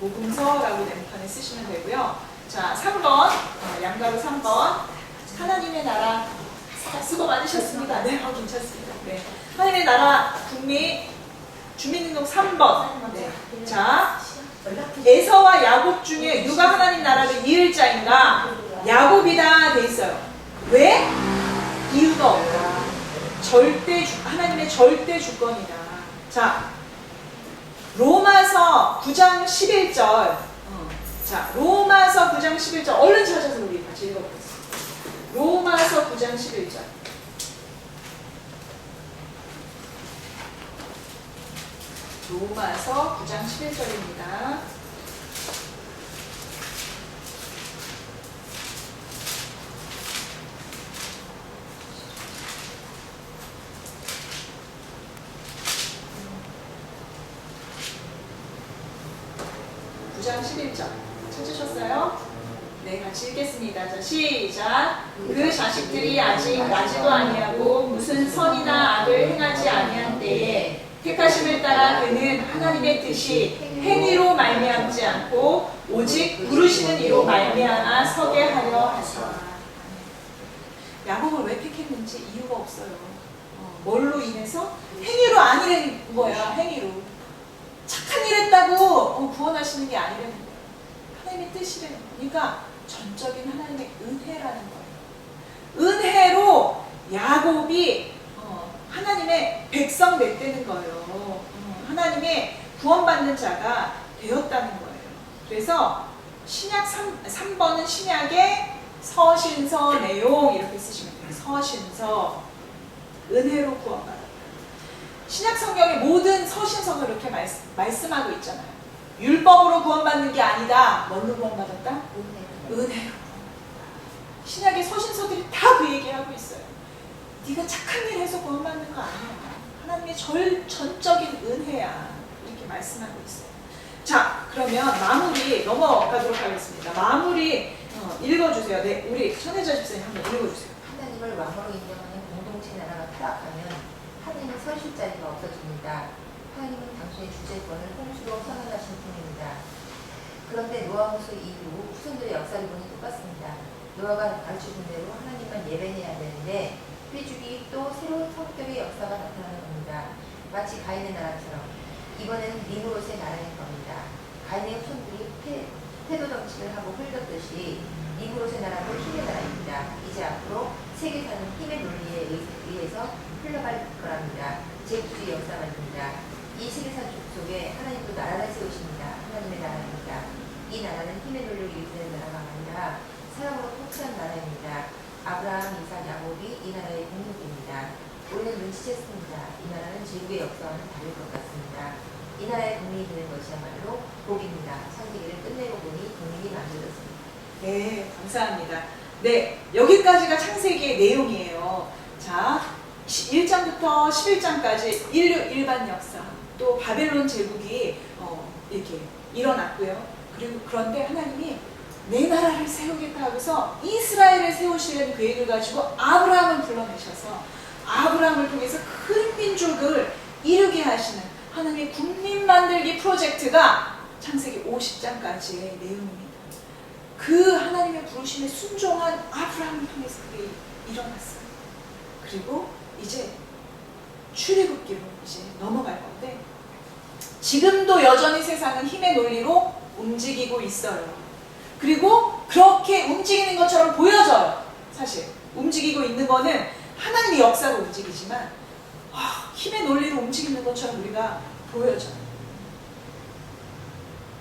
복음서라고 네모판에 쓰시면 되고요. 자, 3번 양가로 3번 하나님의 나라 수고 많으셨습니다. 네, 괜찮습니다. 네, 하나님의 나라 주민등록 3번. 네. 자, 에서와 야곱 중에 누가 하나님 나라를 이을 자인가? 야곱이다 돼 있어요. 왜? 이유가 없다. 하나님의 절대 주권이다. 자, 로마서 9장 11절. 자, 로마서 9장 11절. 얼른 찾아서 우리 같이 읽어보겠습니다. 로마서 9장 11절. 로마서 9장 11절입니다. 장 11절 찾으셨어요? 네, 같이 읽겠습니다. 자, 시작. 그 자식들이 아직 나지도 아니하고 무슨 선이나 악을 행하지 아니한 때에 택하심을 따라 그는 하나님의 뜻이 행위로 말미암지 않고 오직 부르시는 이로 말미암아 서게 하려 하시라. 야곱을 왜 택했는지 이유가 없어요. 뭘로 인해서? 행위로 아니라는 거야. 행위로. 착한 일 했다고 구원하시는 게 아니라는 거예요. 하나님의 뜻이라는 거예요. 그러니까 전적인 하나님의 은혜라는 거예요. 은혜로 야곱이 하나님의 백성 됐다는 거예요. 하나님의 구원받는 자가 되었다는 거예요. 그래서 신약 3번은 신약의 서신서 내용 이렇게 쓰시면 돼요. 서신서 은혜로 구원받았다. 신약 성경의 모든 서신서가 이렇게 말씀하고 있잖아요. 율법으로 구원받는 게 아니다. 뭘로 구원받았다? 은혜로. 신약의 서신서들이 다 그 얘기하고 있어요. 네가 착한 일 해서 구원받는 거 아니야. 하나님의 전적인 은혜야. 이렇게 말씀하고 있어요. 자, 그러면 마무리 넘어가도록 하겠습니다. 마무리 읽어주세요. 네, 우리 천혜자 집사님 한번 읽어주세요. 하나님을 왕으로 인정하는 공동체 나라가 타락하면 하나님은 서실 자리가 없어집니다. 하나님은 당신의 주재권을 홍수로 선언하신 분입니다. 그런데 노아 홍수 이후 후손들의 역사를 보니 똑같습니다. 노아가 가르쳐준 대로 하나님만 예배해야 되는데 회죽이 또 새로운 성격의 역사가 나타나는 겁니다. 마치 가인의 나라처럼 이번에는 니무롯의 나라인 겁니다. 가인의 후손들이 태도 정치를 하고 흘렸듯이 니무롯의 나라도 힘의 나라입니다. 이제 앞으로 세계 사는 힘의 논리에 의해서 흘러갈 거랍니다. 제국주의 역사 말입니다. 이 세계사 속에 하나님도 나라를 세우십니다. 하나님의 나라입니다. 이 나라는 힘의 논리로 이루어지는 나라가 아니라 사랑으로 통치한 나라입니다. 아브라함, 이삭, 야곱이 이 나라의 국민입니다. 우리는 눈치챘습니다. 이 나라는 제국의 역사와는 다를 것 같습니다. 이 나라의 국민이 되는 것이야말로 복입니다. 창세기를 끝내고 보니 국민이 만들어졌습니다. 네, 감사합니다. 네, 여기까지가 창세기의 내용이에요. 자, 1장부터 11장까지 인류 일반 역사, 또 바벨론 제국이 이렇게 일어났고요. 그리고 그런데 하나님이 내 나라를 세우겠다 하고서 이스라엘을 세우시려는 계획을 가지고 아브라함을 불러내셔서 아브라함을 통해서 큰 민족을 이루게 하시는 하나님의 국민 만들기 프로젝트가 창세기 50장까지의 내용입니다. 그 하나님의 부르심에 순종한 아브라함을 통해서 그게 일어났어요. 그리고 이제 출애굽기로 이제 넘어갈 건데 지금도 여전히 세상은 힘의 논리로 움직이고 있어요. 그리고 그렇게 움직이는 것처럼 보여져요. 사실 움직이고 있는 거는 하나님의 역사로 움직이지만 힘의 논리로 움직이는 것처럼 우리가 보여져요.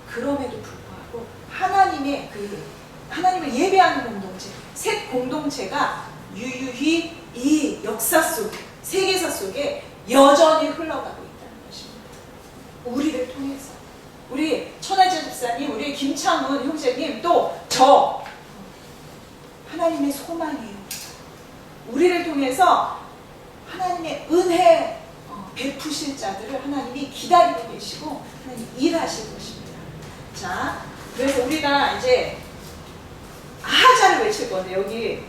그럼에도 불구하고 하나님을 예배하는 공동체, 셋 공동체가 유유히 이 역사 속에, 세계사 속에 여전히 흘러가고 있다는 것입니다. 우리를 통해서. 우리 천하재 집사님, 우리 김창훈 형제님, 또 저 하나님의 소망이에요. 우리를 통해서 하나님의 은혜 베푸실 자들을 하나님이 기다리고 계시고 하나님 일하실 것입니다. 자, 그래서 우리가 이제 아하자를 외칠 건데 여기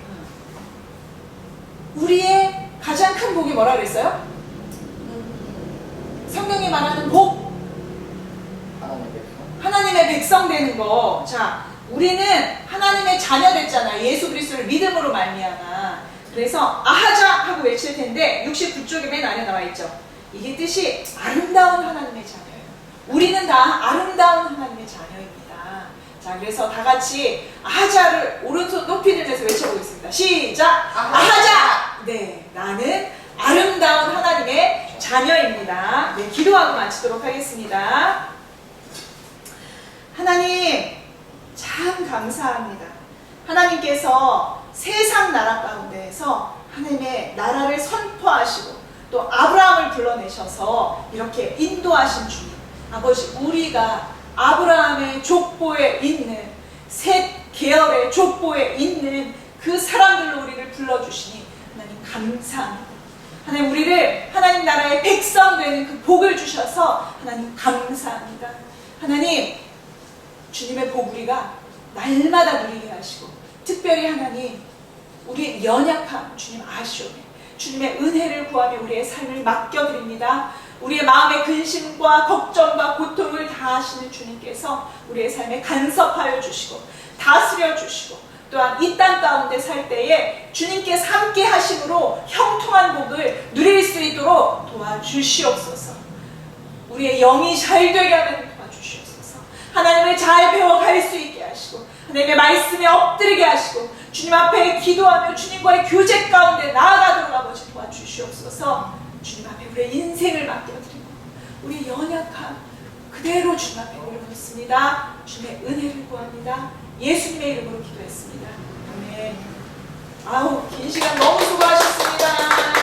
우리의 가장 큰 복이 뭐라 그랬어요? 성경이 말하는 복, 하나님의 백성 되는 거. 자, 우리는 하나님의 자녀 됐잖아. 예수 그리스도를 믿음으로 말미암아. 그래서 아하자 하고 외칠 텐데 69쪽에 맨 아래 나와 있죠. 이게 뜻이 아름다운 하나님의 자녀예요. 우리는 다 아름다운 하나님의 자녀입니다. 자, 그래서 다 같이 아하자를 오른손 높이 들면서 외쳐보겠습니다. 시작! 아하자! 네, 나는 아름다운 하나님의 자녀입니다. 네, 기도하고 마치도록 하겠습니다. 하나님, 참 감사합니다. 하나님께서 세상 나라 가운데에서 하나님의 나라를 선포하시고 또 아브라함을 불러내셔서 이렇게 인도하신 주님. 아버지, 우리가 아브라함의 족보에 있는 셋 계열의 족보에 있는 그 사람들로 우리를 불러주시니 하나님 감사합니다. 하나님, 우리를 하나님 나라의 백성 되는 그 복을 주셔서 하나님 감사합니다. 하나님, 주님의 복 우리가 날마다 누리게 하시고 특별히 하나님, 우리의 연약함 주님 아시오매 주님의 은혜를 구하며 우리의 삶을 맡겨드립니다. 우리의 마음의 근심과 걱정과 고통을 다하시는 주님께서 우리의 삶에 간섭하여 주시고 다스려 주시고 또한 이 땅 가운데 살 때에 주님께서 함께 하심으로 형통한 복을 누릴 수 있도록 도와주시옵소서. 우리의 영이 잘 되게 하는 도와주시옵소서. 하나님을 잘 배워갈 수 있게 하시고 하나님의 말씀에 엎드리게 하시고 주님 앞에 기도하며 주님과의 교제 가운데 나아가도록 아버지 도와주시옵소서. 주님 앞에 우리의 인생을 맡겨드리고 우리의 연약함 그대로 주님 앞에 올려놓습니다. 주님의 은혜를 구합니다. 예수님의 이름으로 기도했습니다. 아멘. 아우, 긴 시간 너무 수고하셨습니다.